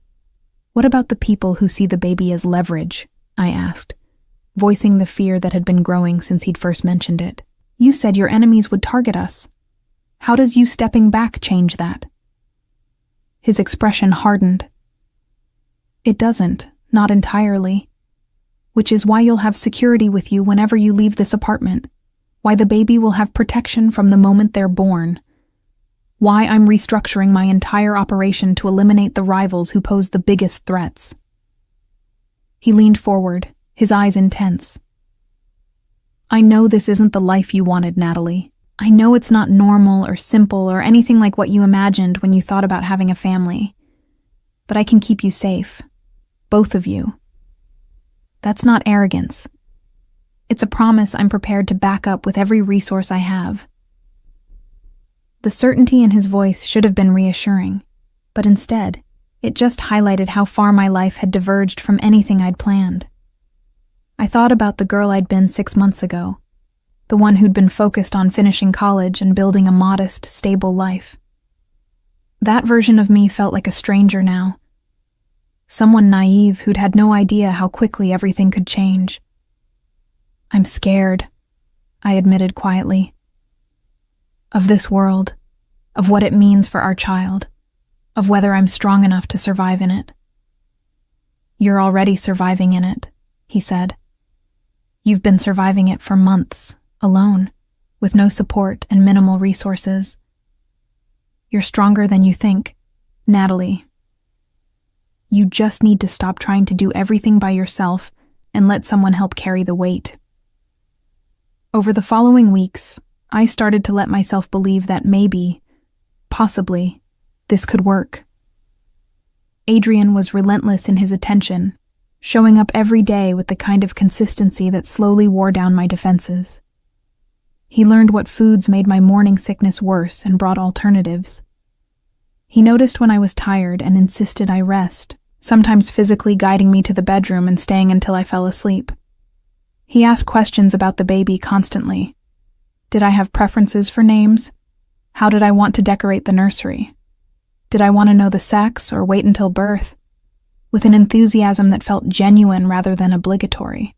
What about the people who see the baby as leverage? I asked, voicing the fear that had been growing since he'd first mentioned it. You said your enemies would target us. How does you stepping back change that? His expression hardened. It doesn't, not entirely. Which is why you'll have security with you whenever you leave this apartment. Why the baby will have protection from the moment they're born. Why I'm restructuring my entire operation to eliminate the rivals who pose the biggest threats. He leaned forward, his eyes intense. I know this isn't the life you wanted, Natalie. I know it's not normal or simple or anything like what you imagined when you thought about having a family. But I can keep you safe. Both of you. That's not arrogance. It's a promise I'm prepared to back up with every resource I have. The certainty in his voice should have been reassuring, but instead, it just highlighted how far my life had diverged from anything I'd planned. I thought about the girl I'd been 6 months ago, the one who'd been focused on finishing college and building a modest, stable life. That version of me felt like a stranger now, someone naive who'd had no idea how quickly everything could change. I'm scared, I admitted quietly. Of this world, of what it means for our child, of whether I'm strong enough to survive in it. You're already surviving in it, he said. You've been surviving it for months, alone, with no support and minimal resources. You're stronger than you think, Natalie. You just need to stop trying to do everything by yourself and let someone help carry the weight. Over the following weeks, I started to let myself believe that maybe, possibly, this could work. Adrian was relentless in his attention, showing up every day with the kind of consistency that slowly wore down my defenses. He learned what foods made my morning sickness worse and brought alternatives. He noticed when I was tired and insisted I rest, sometimes physically guiding me to the bedroom and staying until I fell asleep. He asked questions about the baby constantly. Did I have preferences for names? How did I want to decorate the nursery? Did I want to know the sex or wait until birth? With an enthusiasm that felt genuine rather than obligatory.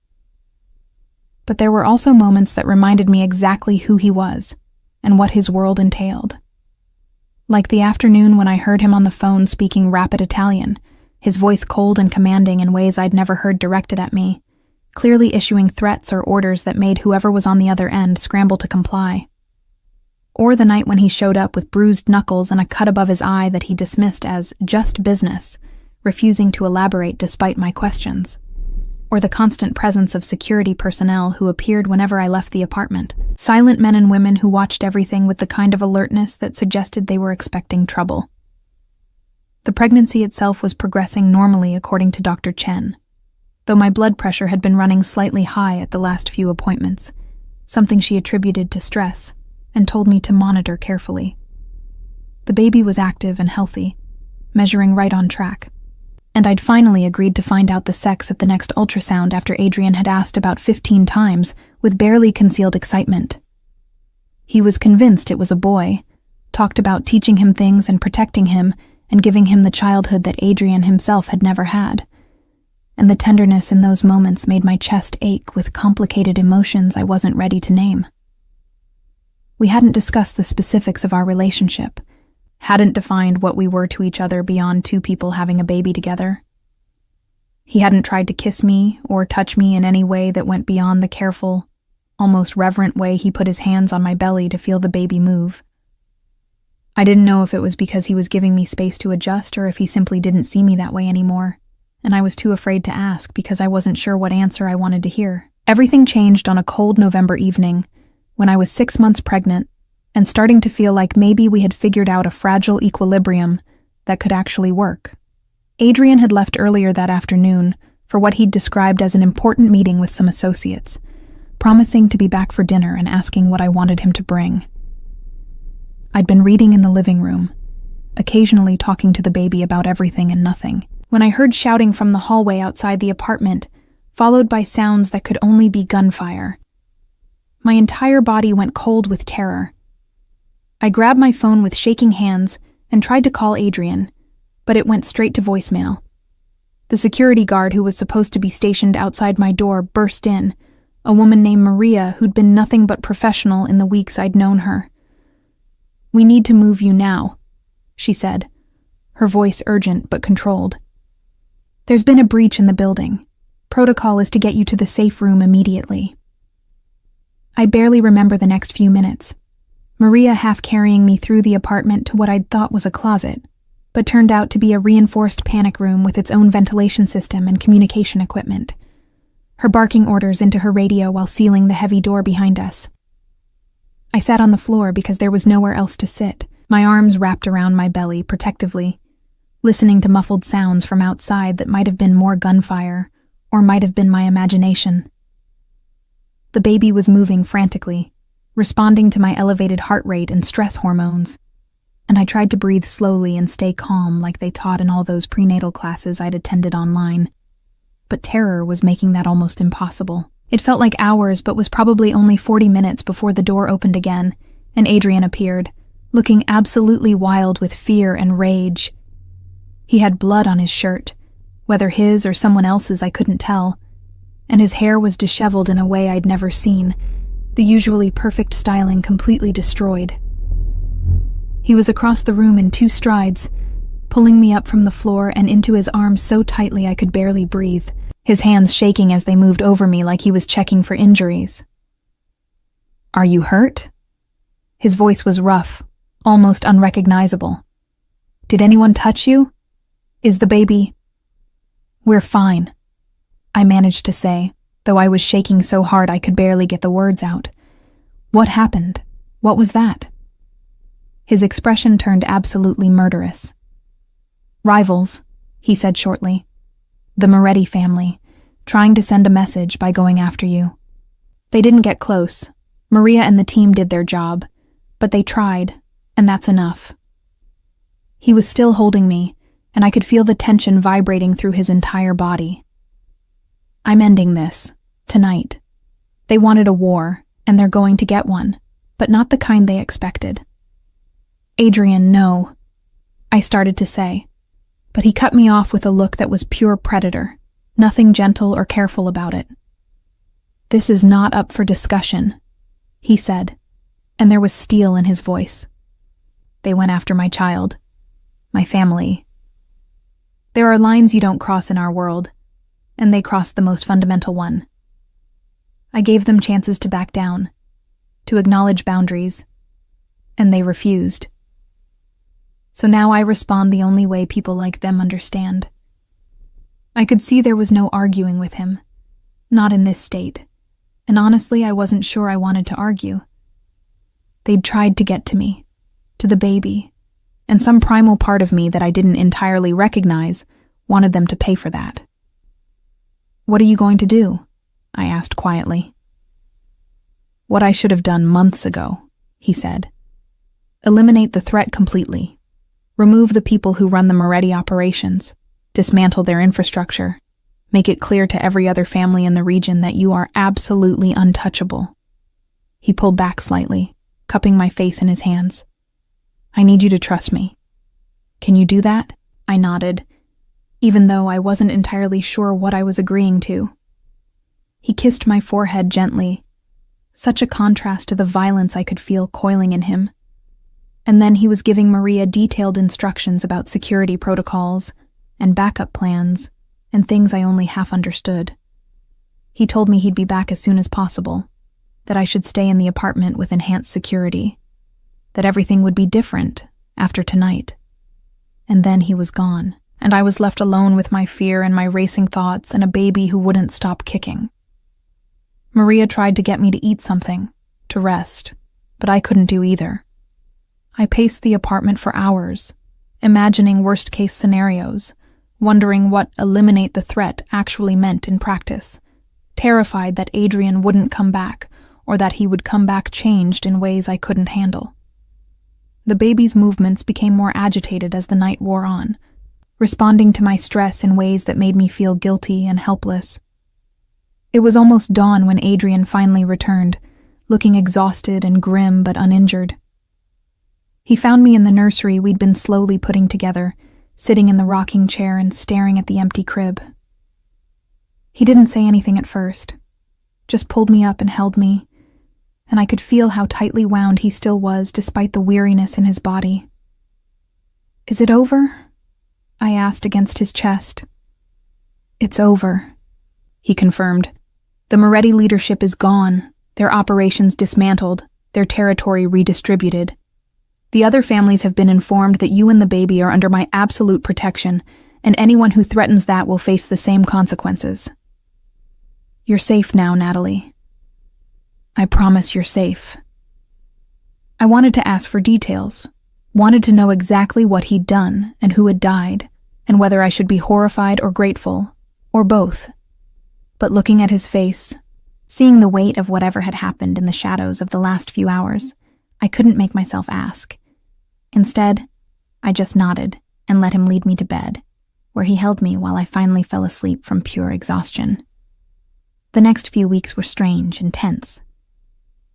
But there were also moments that reminded me exactly who he was and what his world entailed. Like the afternoon when I heard him on the phone speaking rapid Italian, his voice cold and commanding in ways I'd never heard directed at me, clearly issuing threats or orders that made whoever was on the other end scramble to comply. Or the night when he showed up with bruised knuckles and a cut above his eye that he dismissed as just business, refusing to elaborate despite my questions. Or the constant presence of security personnel who appeared whenever I left the apartment, silent men and women who watched everything with the kind of alertness that suggested they were expecting trouble. The pregnancy itself was progressing normally according to Dr. Chen, though my blood pressure had been running slightly high at the last few appointments, something she attributed to stress, and told me to monitor carefully. The baby was active and healthy, measuring right on track. And I'd finally agreed to find out the sex at the next ultrasound after Adrian had asked about 15 times with barely concealed excitement. He was convinced it was a boy, talked about teaching him things and protecting him and giving him the childhood that Adrian himself had never had. And the tenderness in those moments made my chest ache with complicated emotions I wasn't ready to name. We hadn't discussed the specifics of our relationship, hadn't defined what we were to each other beyond two people having a baby together. He hadn't tried to kiss me or touch me in any way that went beyond the careful, almost reverent way he put his hands on my belly to feel the baby move. I didn't know if it was because he was giving me space to adjust or if he simply didn't see me that way anymore, and I was too afraid to ask because I wasn't sure what answer I wanted to hear. Everything changed on a cold November evening when I was 6 months pregnant and starting to feel like maybe we had figured out a fragile equilibrium that could actually work. Adrian had left earlier that afternoon for what he'd described as an important meeting with some associates, promising to be back for dinner and asking what I wanted him to bring. I'd been reading in the living room, occasionally talking to the baby about everything and nothing, when I heard shouting from the hallway outside the apartment, followed by sounds that could only be gunfire. My entire body went cold with terror. I grabbed my phone with shaking hands and tried to call Adrian, but it went straight to voicemail. The security guard who was supposed to be stationed outside my door burst in, a woman named Maria who'd been nothing but professional in the weeks I'd known her. "We need to move you now," she said, her voice urgent but controlled. "There's been a breach in the building. Protocol is to get you to the safe room immediately." I barely remember the next few minutes. Maria half carrying me through the apartment to what I'd thought was a closet, but turned out to be a reinforced panic room with its own ventilation system and communication equipment. Her barking orders into her radio while sealing the heavy door behind us. I sat on the floor because there was nowhere else to sit, my arms wrapped around my belly protectively, listening to muffled sounds from outside that might have been more gunfire, or might have been my imagination. The baby was moving frantically, responding to my elevated heart rate and stress hormones, and I tried to breathe slowly and stay calm like they taught in all those prenatal classes I'd attended online. But terror was making that almost impossible. It felt like hours, but was probably only 40 minutes before the door opened again, and Adrian appeared, looking absolutely wild with fear and rage. He had blood on his shirt, whether his or someone else's I couldn't tell, and his hair was disheveled in a way I'd never seen, the usually perfect styling completely destroyed. He was across the room in 2 strides, pulling me up from the floor and into his arms so tightly I could barely breathe, his hands shaking as they moved over me like he was checking for injuries. "Are you hurt?" His voice was rough, almost unrecognizable. "Did anyone touch you? Is the baby..." "We're fine," I managed to say, though I was shaking so hard I could barely get the words out. "What happened? What was that?" His expression turned absolutely murderous. "Rivals," he said shortly. "The Moretti family, trying to send a message by going after you. They didn't get close. Maria and the team did their job, but they tried, and that's enough." He was still holding me, and I could feel the tension vibrating through his entire body. "I'm ending this, tonight. They wanted a war, and they're going to get one, but not the kind they expected." "Adrian, no," I started to say, but he cut me off with a look that was pure predator, nothing gentle or careful about it. "This is not up for discussion," he said, and there was steel in his voice. "They went after my child, my family. There are lines you don't cross in our world, and they crossed the most fundamental one. I gave them chances to back down, to acknowledge boundaries, and they refused. So now I respond the only way people like them understand." I could see there was no arguing with him, not in this state, and honestly I wasn't sure I wanted to argue. They'd tried to get to me, to the baby, and some primal part of me that I didn't entirely recognize wanted them to pay for that. "What are you going to do?" I asked quietly. "What I should have done months ago," he said. "Eliminate the threat completely. Remove the people who run the Moretti operations. Dismantle their infrastructure. Make it clear to every other family in the region that you are absolutely untouchable." He pulled back slightly, cupping my face in his hands. "I need you to trust me. Can you do that?" I nodded, even though I wasn't entirely sure what I was agreeing to. He kissed my forehead gently, such a contrast to the violence I could feel coiling in him. And then he was giving Maria detailed instructions about security protocols and backup plans and things I only half understood. He told me he'd be back as soon as possible, that I should stay in the apartment with enhanced security, that everything would be different after tonight. And then he was gone, and I was left alone with my fear and my racing thoughts and a baby who wouldn't stop kicking. Maria tried to get me to eat something, to rest, but I couldn't do either. I paced the apartment for hours, imagining worst-case scenarios, wondering what eliminate the threat actually meant in practice, terrified that Adrian wouldn't come back or that he would come back changed in ways I couldn't handle. The baby's movements became more agitated as the night wore on, responding to my stress in ways that made me feel guilty and helpless. It was almost dawn when Adrian finally returned, looking exhausted and grim but uninjured. He found me in the nursery we'd been slowly putting together, sitting in the rocking chair and staring at the empty crib. He didn't say anything at first, just pulled me up and held me, and I could feel how tightly wound he still was despite the weariness in his body. "Is it over?" I asked against his chest. "It's over," he confirmed. "The Moretti leadership is gone, their operations dismantled, their territory redistributed. The other families have been informed that you and the baby are under my absolute protection, and anyone who threatens that will face the same consequences. You're safe now, Natalie. I promise you're safe." I wanted to ask for details, wanted to know exactly what he'd done and who had died, and whether I should be horrified or grateful, or both. But looking at his face, seeing the weight of whatever had happened in the shadows of the last few hours, I couldn't make myself ask. Instead, I just nodded and let him lead me to bed, where he held me while I finally fell asleep from pure exhaustion. The next few weeks were strange and tense.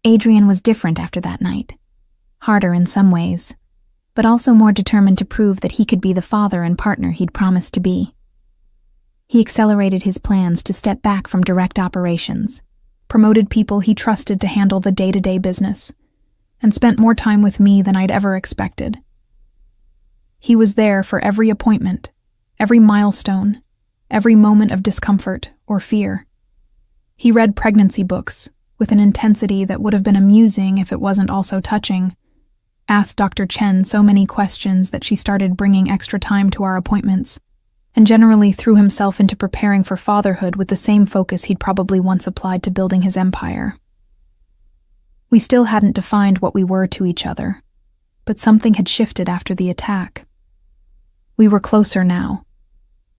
Adrian was different after that night, harder in some ways, but also more determined to prove that he could be the father and partner he'd promised to be. He accelerated his plans to step back from direct operations, promoted people he trusted to handle the day-to-day business, and spent more time with me than I'd ever expected. He was there for every appointment, every milestone, every moment of discomfort or fear. He read pregnancy books with an intensity that would have been amusing if it wasn't also touching, asked Dr. Chen so many questions that she started bringing extra time to our appointments, and generally threw himself into preparing for fatherhood with the same focus he'd probably once applied to building his empire. We still hadn't defined what we were to each other, but something had shifted after the attack. We were closer now,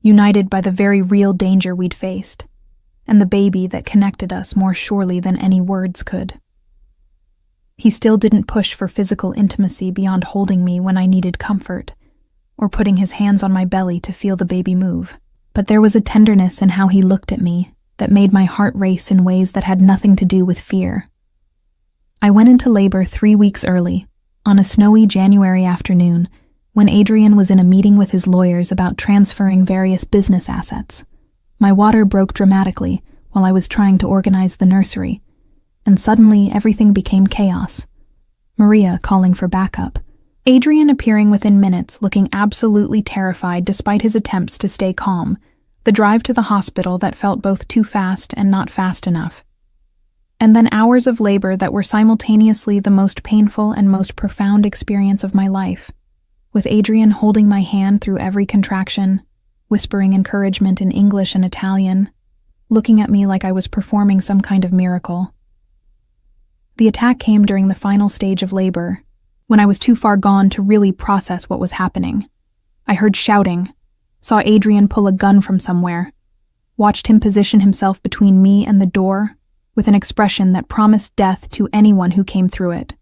united by the very real danger we'd faced, and the baby that connected us more surely than any words could. He still didn't push for physical intimacy beyond holding me when I needed comfort, or putting his hands on my belly to feel the baby move. But there was a tenderness in how he looked at me that made my heart race in ways that had nothing to do with fear. I went into labor 3 weeks early, on a snowy January afternoon, when Adrian was in a meeting with his lawyers about transferring various business assets. My water broke dramatically while I was trying to organize the nursery, and suddenly everything became chaos. Maria calling for backup, Adrian appearing within minutes, looking absolutely terrified despite his attempts to stay calm, the drive to the hospital that felt both too fast and not fast enough. And then hours of labor that were simultaneously the most painful and most profound experience of my life, with Adrian holding my hand through every contraction, whispering encouragement in English and Italian, looking at me like I was performing some kind of miracle. The attack came during the final stage of labor, when I was too far gone to really process what was happening. I heard shouting, saw Adrian pull a gun from somewhere, watched him position himself between me and the door with an expression that promised death to anyone who came through it.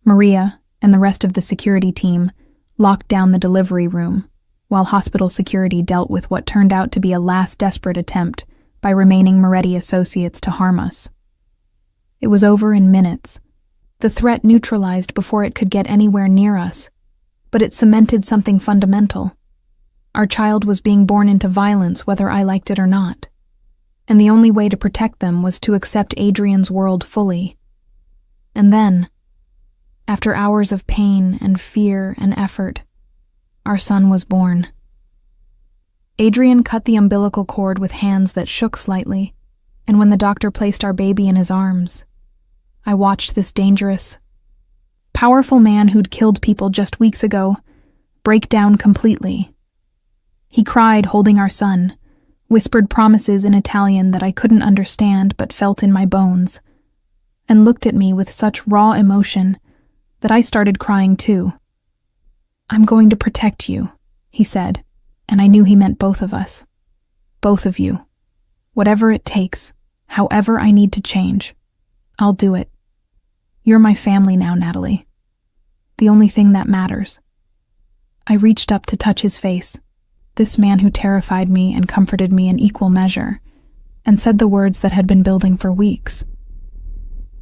Maria and the rest of the security team locked down the delivery room, while hospital security dealt with what turned out to be a last desperate attempt by remaining Moretti associates to harm us. It was over in minutes. The threat neutralized before it could get anywhere near us, but it cemented something fundamental. Our child was being born into violence whether I liked it or not, and the only way to protect them was to accept Adrian's world fully. And then, after hours of pain and fear and effort, our son was born. Adrian cut the umbilical cord with hands that shook slightly, and when the doctor placed our baby in his arms, I watched this dangerous, powerful man who'd killed people just weeks ago break down completely. He cried holding our son, whispered promises in Italian that I couldn't understand but felt in my bones, and looked at me with such raw emotion that I started crying too. "I'm going to protect you," he said, and I knew he meant both of us. Both of you. Whatever it takes, however I need to change, I'll do it. You're my family now, Natalie. The only thing that matters. I reached up to touch his face, this man who terrified me and comforted me in equal measure, and said the words that had been building for weeks.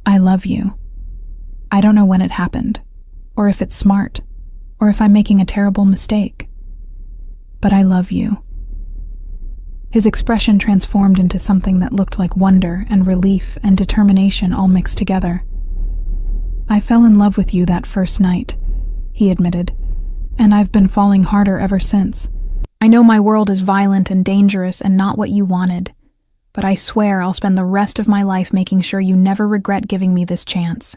I love you. I don't know when it happened, or if it's smart, or if I'm making a terrible mistake. But I love you. His expression transformed into something that looked like wonder and relief and determination all mixed together. I fell in love with you that first night, he admitted, and I've been falling harder ever since. I know my world is violent and dangerous and not what you wanted, but I swear I'll spend the rest of my life making sure you never regret giving me this chance.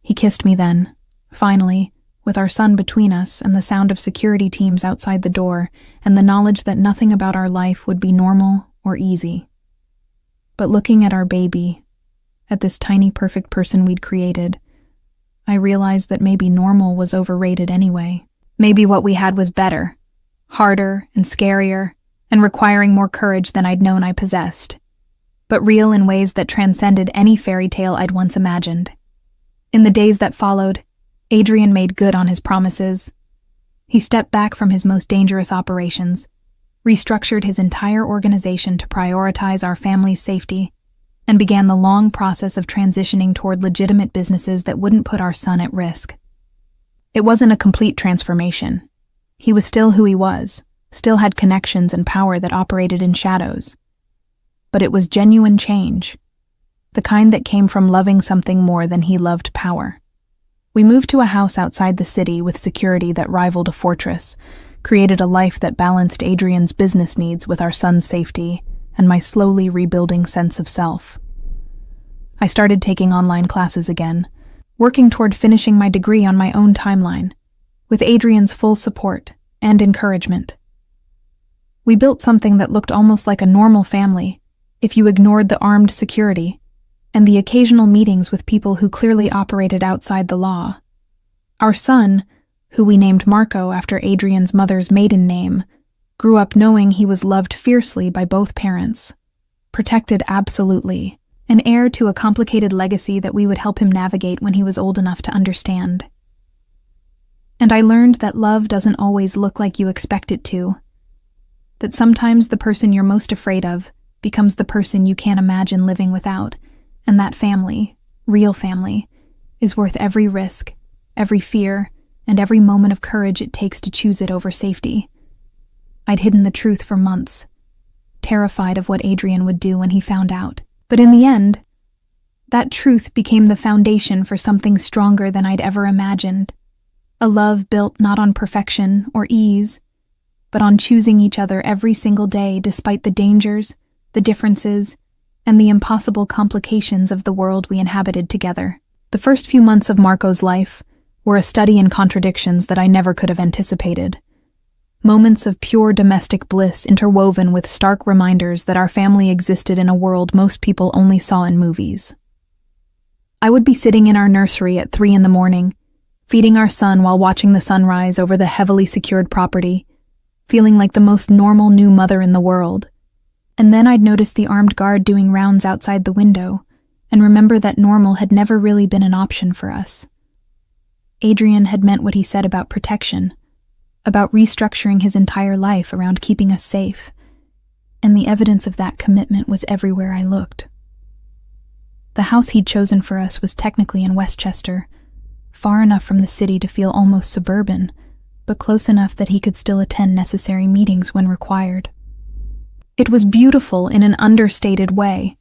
He kissed me then, finally, with our son between us and the sound of security teams outside the door and the knowledge that nothing about our life would be normal or easy. But looking at our baby, at this tiny perfect person we'd created, I realized that maybe normal was overrated anyway. Maybe what we had was better, harder and scarier, and requiring more courage than I'd known I possessed, but real in ways that transcended any fairy tale I'd once imagined. In the days that followed, Adrian made good on his promises. He stepped back from his most dangerous operations, restructured his entire organization to prioritize our family's safety, and began the long process of transitioning toward legitimate businesses that wouldn't put our son at risk. It wasn't a complete transformation. He was still who he was, still had connections and power that operated in shadows. But it was genuine change, the kind that came from loving something more than he loved power. We moved to a house outside the city with security that rivaled a fortress, created a life that balanced Adrian's business needs with our son's safety and my slowly rebuilding sense of self. I started taking online classes again, working toward finishing my degree on my own timeline, with Adrian's full support and encouragement. We built something that looked almost like a normal family, if you ignored the armed security, and the occasional meetings with people who clearly operated outside the law. Our son, who we named Marco after Adrian's mother's maiden name, grew up knowing he was loved fiercely by both parents, protected absolutely, an heir to a complicated legacy that we would help him navigate when he was old enough to understand. And I learned that love doesn't always look like you expect it to, that sometimes the person you're most afraid of becomes the person you can't imagine living without, and that family, real family, is worth every risk, every fear, and every moment of courage it takes to choose it over safety. I'd hidden the truth for months, terrified of what Adrian would do when he found out. But in the end, that truth became the foundation for something stronger than I'd ever imagined. A love built not on perfection or ease, but on choosing each other every single day despite the dangers, the differences, and the impossible complications of the world we inhabited together. The first few months of Marco's life were a study in contradictions that I never could have anticipated. Moments of pure domestic bliss interwoven with stark reminders that our family existed in a world most people only saw in movies. I would be sitting in our nursery at 3 a.m, feeding our son while watching the sunrise over the heavily secured property, feeling like the most normal new mother in the world. And then I'd notice the armed guard doing rounds outside the window, and remember that normal had never really been an option for us. Adrian had meant what he said about protection, about restructuring his entire life around keeping us safe, and the evidence of that commitment was everywhere I looked. The house he'd chosen for us was technically in Westchester, far enough from the city to feel almost suburban, but close enough that he could still attend necessary meetings when required. It was beautiful in an understated way.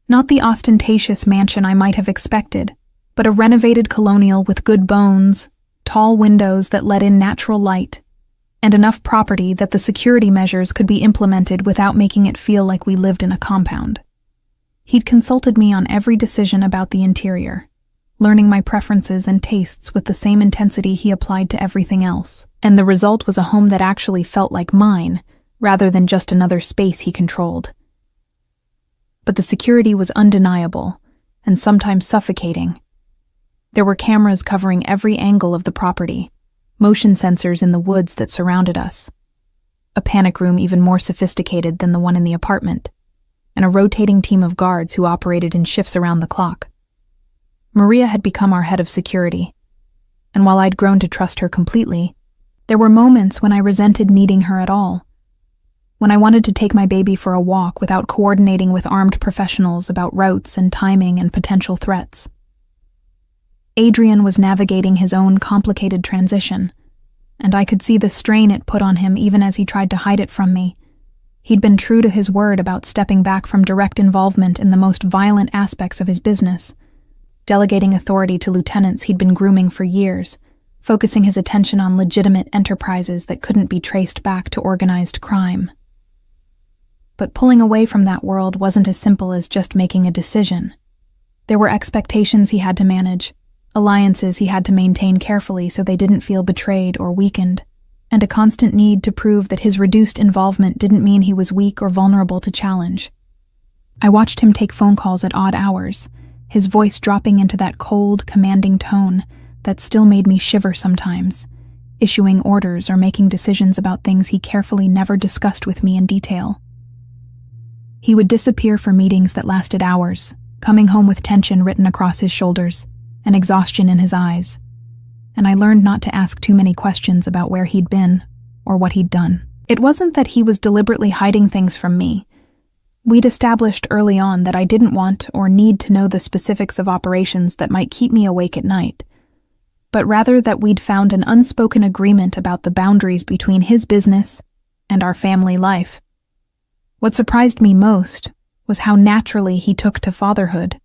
Not the ostentatious mansion I might have expected, but a renovated colonial with good bones, tall windows that let in natural light, and enough property that the security measures could be implemented without making it feel like we lived in a compound. He'd consulted me on every decision about the interior, learning my preferences and tastes with the same intensity he applied to everything else, and the result was a home that actually felt like mine, rather than just another space he controlled. But the security was undeniable, and sometimes suffocating. There were cameras covering every angle of the property, motion sensors in the woods that surrounded us, a panic room even more sophisticated than the one in the apartment, and a rotating team of guards who operated in shifts around the clock. Maria had become our head of security, and while I'd grown to trust her completely, there were moments when I resented needing her at all, when I wanted to take my baby for a walk without coordinating with armed professionals about routes and timing and potential threats. Adrian was navigating his own complicated transition, and I could see the strain it put on him even as he tried to hide it from me. He'd been true to his word about stepping back from direct involvement in the most violent aspects of his business, delegating authority to lieutenants he'd been grooming for years, focusing his attention on legitimate enterprises that couldn't be traced back to organized crime. But pulling away from that world wasn't as simple as just making a decision. There were expectations he had to manage, alliances he had to maintain carefully so they didn't feel betrayed or weakened, and a constant need to prove that his reduced involvement didn't mean he was weak or vulnerable to challenge. I watched him take phone calls at odd hours, his voice dropping into that cold, commanding tone that still made me shiver sometimes, issuing orders or making decisions about things he carefully never discussed with me in detail. He would disappear for meetings that lasted hours, coming home with tension written across his shoulders and exhaustion in his eyes, and I learned not to ask too many questions about where he'd been or what he'd done. It wasn't that he was deliberately hiding things from me. We'd established early on that I didn't want or need to know the specifics of operations that might keep me awake at night, but rather that we'd found an unspoken agreement about the boundaries between his business and our family life. What surprised me most was how naturally he took to fatherhood,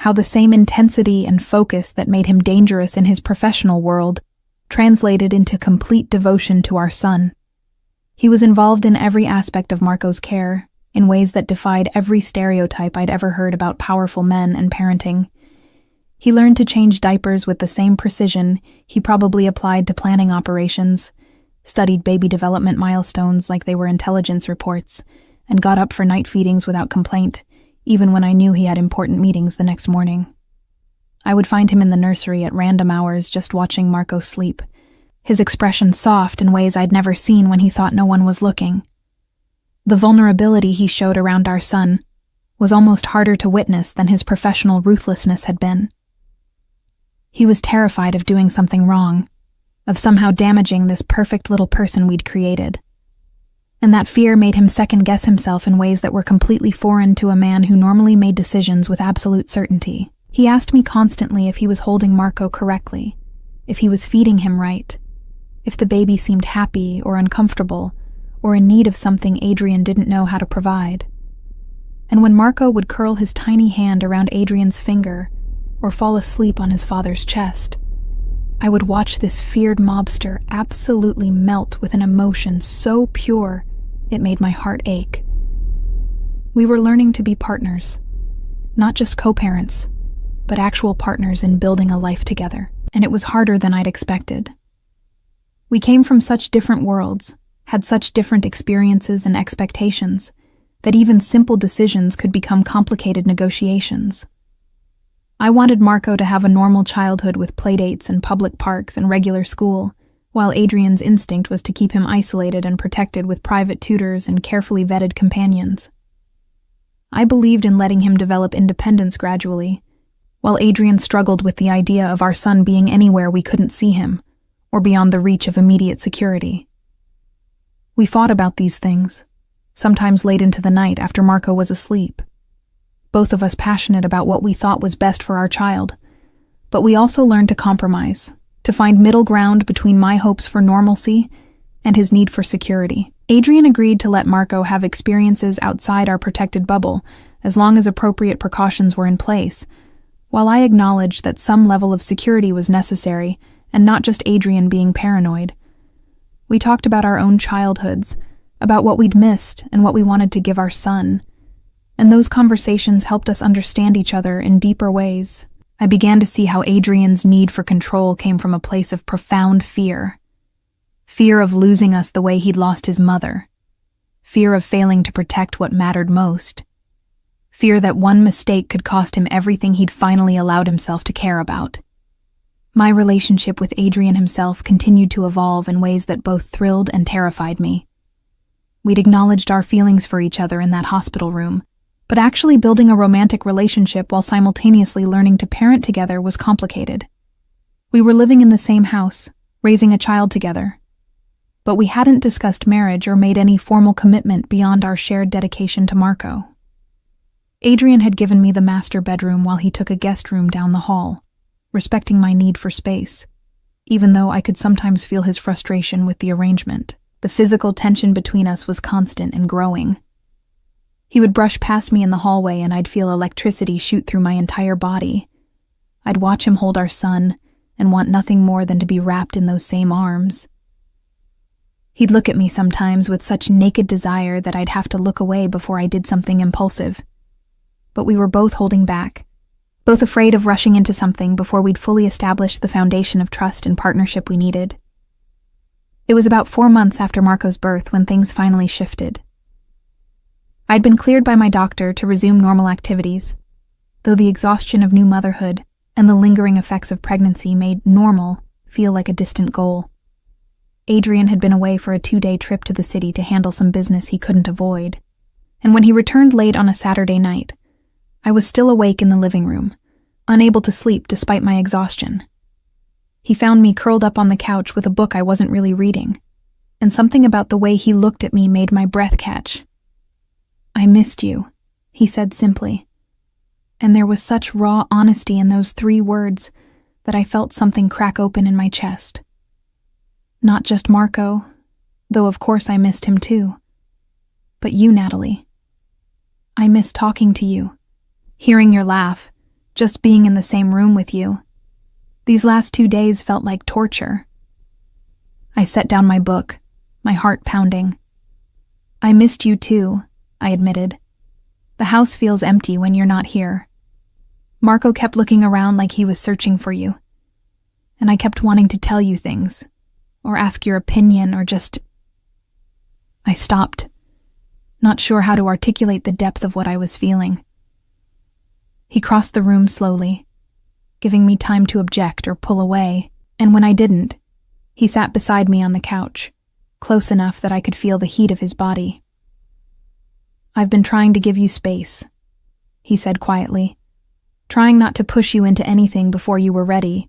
how the same intensity and focus that made him dangerous in his professional world translated into complete devotion to our son. He was involved in every aspect of Marco's care, in ways that defied every stereotype I'd ever heard about powerful men and parenting. He learned to change diapers with the same precision he probably applied to planning operations, studied baby development milestones like they were intelligence reports, and got up for night feedings without complaint, even when I knew he had important meetings the next morning. I would find him in the nursery at random hours just watching Marco sleep, his expression soft in ways I'd never seen when he thought no one was looking. The vulnerability he showed around our son was almost harder to witness than his professional ruthlessness had been. He was terrified of doing something wrong, of somehow damaging this perfect little person we'd created. And that fear made him second-guess himself in ways that were completely foreign to a man who normally made decisions with absolute certainty. He asked me constantly if he was holding Marco correctly, if he was feeding him right, if the baby seemed happy or uncomfortable, or in need of something Adrian didn't know how to provide. And when Marco would curl his tiny hand around Adrian's finger or fall asleep on his father's chest, I would watch this feared mobster absolutely melt with an emotion so pure it made my heart ache. We were learning to be partners, not just co-parents, but actual partners in building a life together, and it was harder than I'd expected. We came from such different worlds, had such different experiences and expectations, that even simple decisions could become complicated negotiations. I wanted Marco to have a normal childhood with playdates and public parks and regular school, while Adrian's instinct was to keep him isolated and protected with private tutors and carefully vetted companions. I believed in letting him develop independence gradually, while Adrian struggled with the idea of our son being anywhere we couldn't see him, or beyond the reach of immediate security. We fought about these things, sometimes late into the night after Marco was asleep. Both of us passionate about what we thought was best for our child, but we also learned to compromise, to find middle ground between my hopes for normalcy and his need for security. Adrian agreed to let Marco have experiences outside our protected bubble as long as appropriate precautions were in place, while I acknowledged that some level of security was necessary and not just Adrian being paranoid. We talked about our own childhoods, about what we'd missed and what we wanted to give our son, and those conversations helped us understand each other in deeper ways. I began to see how Adrian's need for control came from a place of profound fear. Fear of losing us the way he'd lost his mother. Fear of failing to protect what mattered most. Fear that one mistake could cost him everything he'd finally allowed himself to care about. My relationship with Adrian himself continued to evolve in ways that both thrilled and terrified me. We'd acknowledged our feelings for each other in that hospital room, but actually building a romantic relationship while simultaneously learning to parent together was complicated. We were living in the same house, raising a child together, but we hadn't discussed marriage or made any formal commitment beyond our shared dedication to Marco. Adrian had given me the master bedroom while he took a guest room down the hall, respecting my need for space, even though I could sometimes feel his frustration with the arrangement. The physical tension between us was constant and growing. He would brush past me in the hallway and I'd feel electricity shoot through my entire body. I'd watch him hold our son and want nothing more than to be wrapped in those same arms. He'd look at me sometimes with such naked desire that I'd have to look away before I did something impulsive. But we were both holding back, both afraid of rushing into something before we'd fully established the foundation of trust and partnership we needed. It was about 4 months after Marco's birth when things finally shifted. I'd been cleared by my doctor to resume normal activities, though the exhaustion of new motherhood and the lingering effects of pregnancy made normal feel like a distant goal. Adrian had been away for a 2-day trip to the city to handle some business he couldn't avoid, and when he returned late on a Saturday night, I was still awake in the living room, unable to sleep despite my exhaustion. He found me curled up on the couch with a book I wasn't really reading, and something about the way he looked at me made my breath catch. "I missed you," he said simply, and there was such raw honesty in those 3 words that I felt something crack open in my chest. Not just Marco, though of course I missed him too, but you, Natalie. I miss talking to you, hearing your laugh, just being in the same room with you. These last 2 days felt like torture. I set down my book, my heart pounding. "I missed you too," I admitted. "The house feels empty when you're not here. Marco kept looking around like he was searching for you, and I kept wanting to tell you things, or ask your opinion, or just... I stopped, not sure how to articulate the depth of what I was feeling. He crossed the room slowly, giving me time to object or pull away, and when I didn't, he sat beside me on the couch, close enough that I could feel the heat of his body. "I've been trying to give you space," he said quietly, "trying not to push you into anything before you were ready.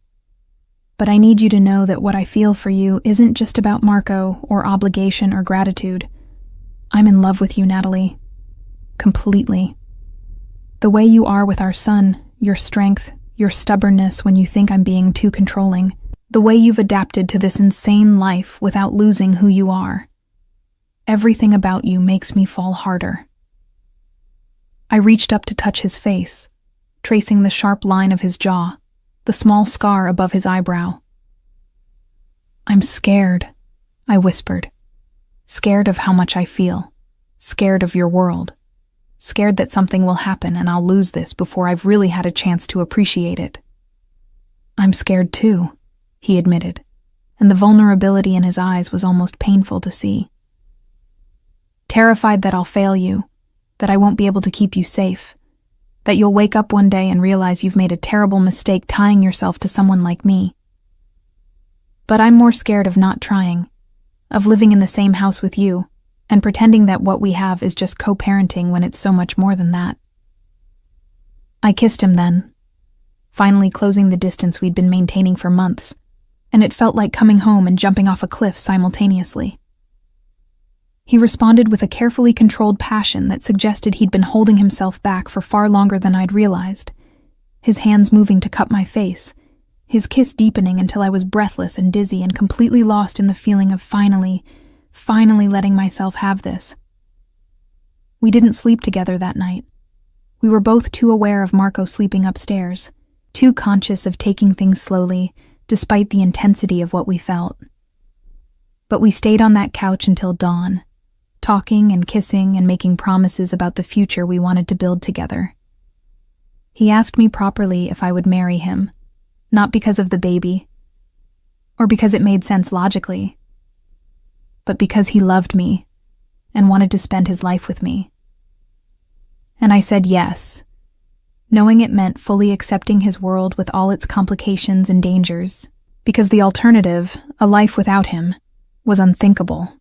But I need you to know that what I feel for you isn't just about Marco or obligation or gratitude. I'm in love with you, Natalie. Completely. The way you are with our son, your strength, your stubbornness when you think I'm being too controlling, the way you've adapted to this insane life without losing who you are. Everything about you makes me fall harder." I reached up to touch his face, tracing the sharp line of his jaw, the small scar above his eyebrow. "I'm scared," I whispered. "Scared of how much I feel. Scared of your world. Scared that something will happen and I'll lose this before I've really had a chance to appreciate it." "I'm scared too," he admitted, and the vulnerability in his eyes was almost painful to see. "Terrified that I'll fail you, that I won't be able to keep you safe, that you'll wake up one day and realize you've made a terrible mistake tying yourself to someone like me. But I'm more scared of not trying, of living in the same house with you, and pretending that what we have is just co-parenting when it's so much more than that." I kissed him then, finally closing the distance we'd been maintaining for months, and it felt like coming home and jumping off a cliff simultaneously. He responded with a carefully controlled passion that suggested he'd been holding himself back for far longer than I'd realized, his hands moving to cup my face, his kiss deepening until I was breathless and dizzy and completely lost in the feeling of finally letting myself have this. We didn't sleep together that night. We were both too aware of Marco sleeping upstairs, too conscious of taking things slowly, despite the intensity of what we felt. But we stayed on that couch until dawn, talking and kissing and making promises about the future we wanted to build together. He asked me properly if I would marry him, not because of the baby, or because it made sense logically, but because he loved me and wanted to spend his life with me. And I said yes, knowing it meant fully accepting his world with all its complications and dangers, because the alternative, a life without him, was unthinkable.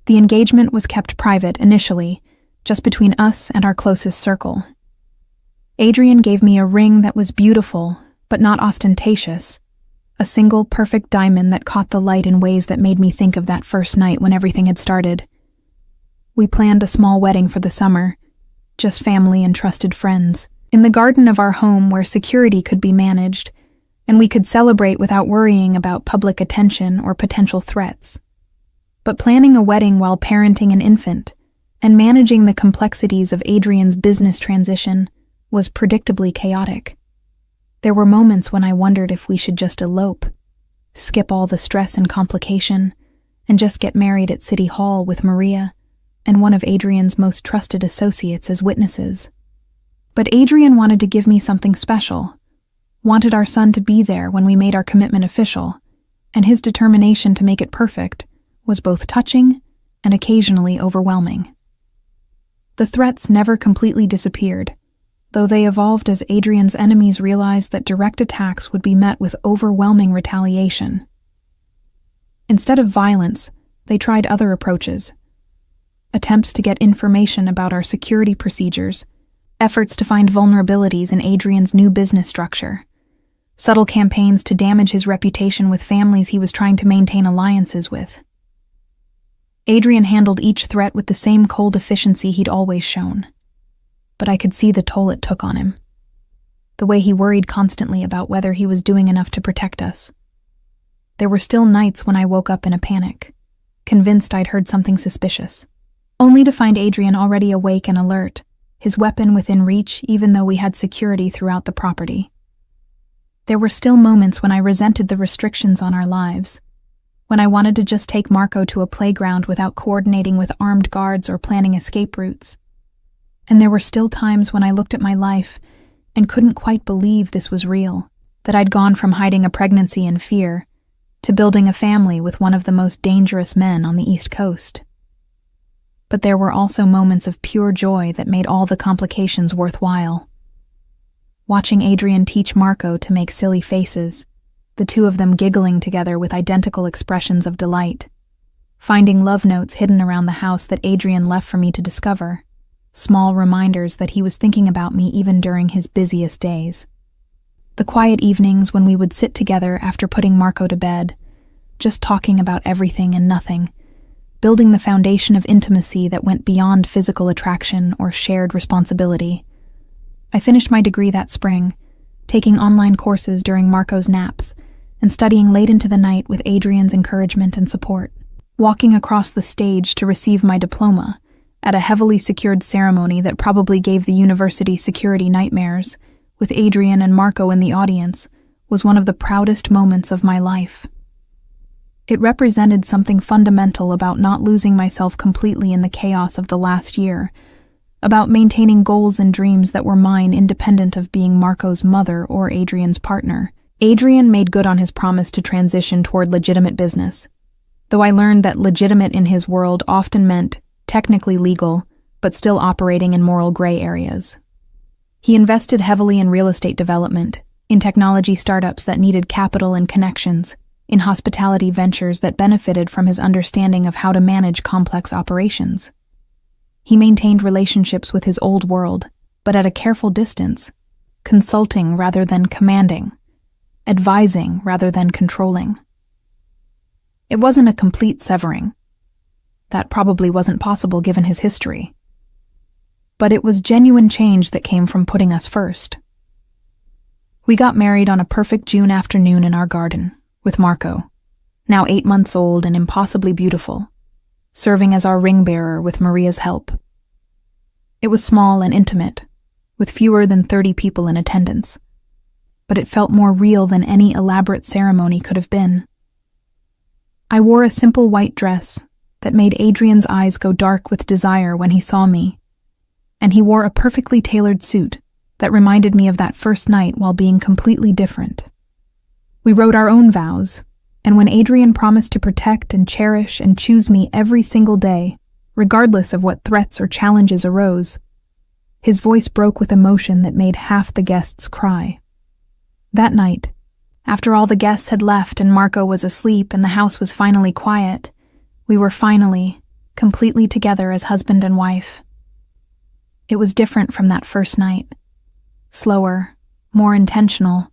The engagement was kept private initially, just between us and our closest circle. Adrian gave me a ring that was beautiful, but not ostentatious, a single perfect diamond that caught the light in ways that made me think of that first night when everything had started. We planned a small wedding for the summer, just family and trusted friends, in the garden of our home where security could be managed, and we could celebrate without worrying about public attention or potential threats. But planning a wedding while parenting an infant, and managing the complexities of Adrian's business transition, was predictably chaotic. There were moments when I wondered if we should just elope, skip all the stress and complication, and just get married at City Hall with Maria and one of Adrian's most trusted associates as witnesses. But Adrian wanted to give me something special, wanted our son to be there when we made our commitment official, and his determination to make it perfect was both touching and occasionally overwhelming. The threats never completely disappeared, though they evolved as Adrian's enemies realized that direct attacks would be met with overwhelming retaliation. Instead of violence, they tried other approaches. Attempts to get information about our security procedures, efforts to find vulnerabilities in Adrian's new business structure, subtle campaigns to damage his reputation with families he was trying to maintain alliances with. Adrian handled each threat with the same cold efficiency he'd always shown. But I could see the toll it took on him. The way he worried constantly about whether he was doing enough to protect us. There were still nights when I woke up in a panic, convinced I'd heard something suspicious, only to find Adrian already awake and alert, his weapon within reach even though we had security throughout the property. There were still moments when I resented the restrictions on our lives, when I wanted to just take Marco to a playground without coordinating with armed guards or planning escape routes. And there were still times when I looked at my life and couldn't quite believe this was real, that I'd gone from hiding a pregnancy in fear to building a family with one of the most dangerous men on the East Coast. But there were also moments of pure joy that made all the complications worthwhile. Watching Adrian teach Marco to make silly faces, the two of them giggling together with identical expressions of delight. Finding love notes hidden around the house that Adrian left for me to discover, small reminders that he was thinking about me even during his busiest days. The quiet evenings when we would sit together after putting Marco to bed, just talking about everything and nothing, building the foundation of intimacy that went beyond physical attraction or shared responsibility. I finished my degree that spring, taking online courses during Marco's naps and studying late into the night with Adrian's encouragement and support. Walking across the stage to receive my diploma at a heavily secured ceremony that probably gave the university security nightmares, with Adrian and Marco in the audience, was one of the proudest moments of my life. It represented something fundamental about not losing myself completely in the chaos of the last year, about maintaining goals and dreams that were mine independent of being Marco's mother or Adrian's partner. Adrian made good on his promise to transition toward legitimate business, though I learned that legitimate in his world often meant technically legal, but still operating in moral gray areas. He invested heavily in real estate development, in technology startups that needed capital and connections, in hospitality ventures that benefited from his understanding of how to manage complex operations. He maintained relationships with his old world, but at a careful distance, consulting rather than commanding, advising rather than controlling. It wasn't a complete severing. That probably wasn't possible given his history. But it was genuine change that came from putting us first. We got married on a perfect June afternoon in our garden, with Marco, now 8 months old and impossibly beautiful, serving as our ring bearer with Maria's help. It was small and intimate, with fewer than 30 people in attendance, but it felt more real than any elaborate ceremony could have been. I wore a simple white dress that made Adrian's eyes go dark with desire when he saw me, and he wore a perfectly tailored suit that reminded me of that first night while being completely different. We wrote our own vows, and when Adrian promised to protect and cherish and choose me every single day, regardless of what threats or challenges arose, his voice broke with emotion that made half the guests cry. That night, after all the guests had left and Marco was asleep and the house was finally quiet, we were finally, completely together as husband and wife. It was different from that first night. Slower, more intentional,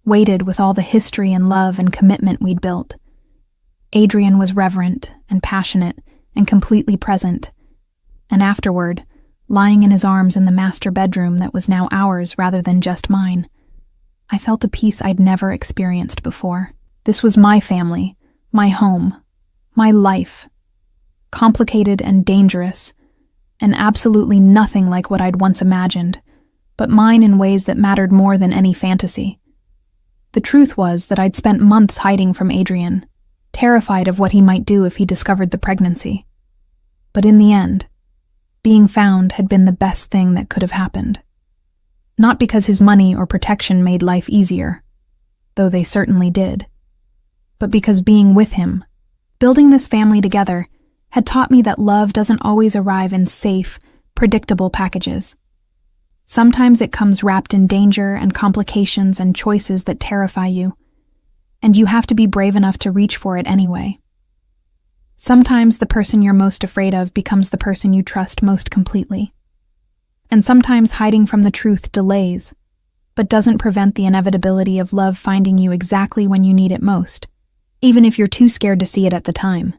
weighted with all the history and love and commitment we'd built. Adrian was reverent and passionate and completely present, and afterward, lying in his arms in the master bedroom that was now ours rather than just mine, I felt a peace I'd never experienced before. This was my family, my home, my life. Complicated and dangerous, and absolutely nothing like what I'd once imagined, but mine in ways that mattered more than any fantasy. The truth was that I'd spent months hiding from Adrian, terrified of what he might do if he discovered the pregnancy. But in the end, being found had been the best thing that could have happened. Not because his money or protection made life easier, though they certainly did, but because being with him, building this family together, had taught me that love doesn't always arrive in safe, predictable packages. Sometimes it comes wrapped in danger and complications and choices that terrify you, and you have to be brave enough to reach for it anyway. Sometimes the person you're most afraid of becomes the person you trust most completely. And sometimes hiding from the truth delays, but doesn't prevent the inevitability of love finding you exactly when you need it most, even if you're too scared to see it at the time.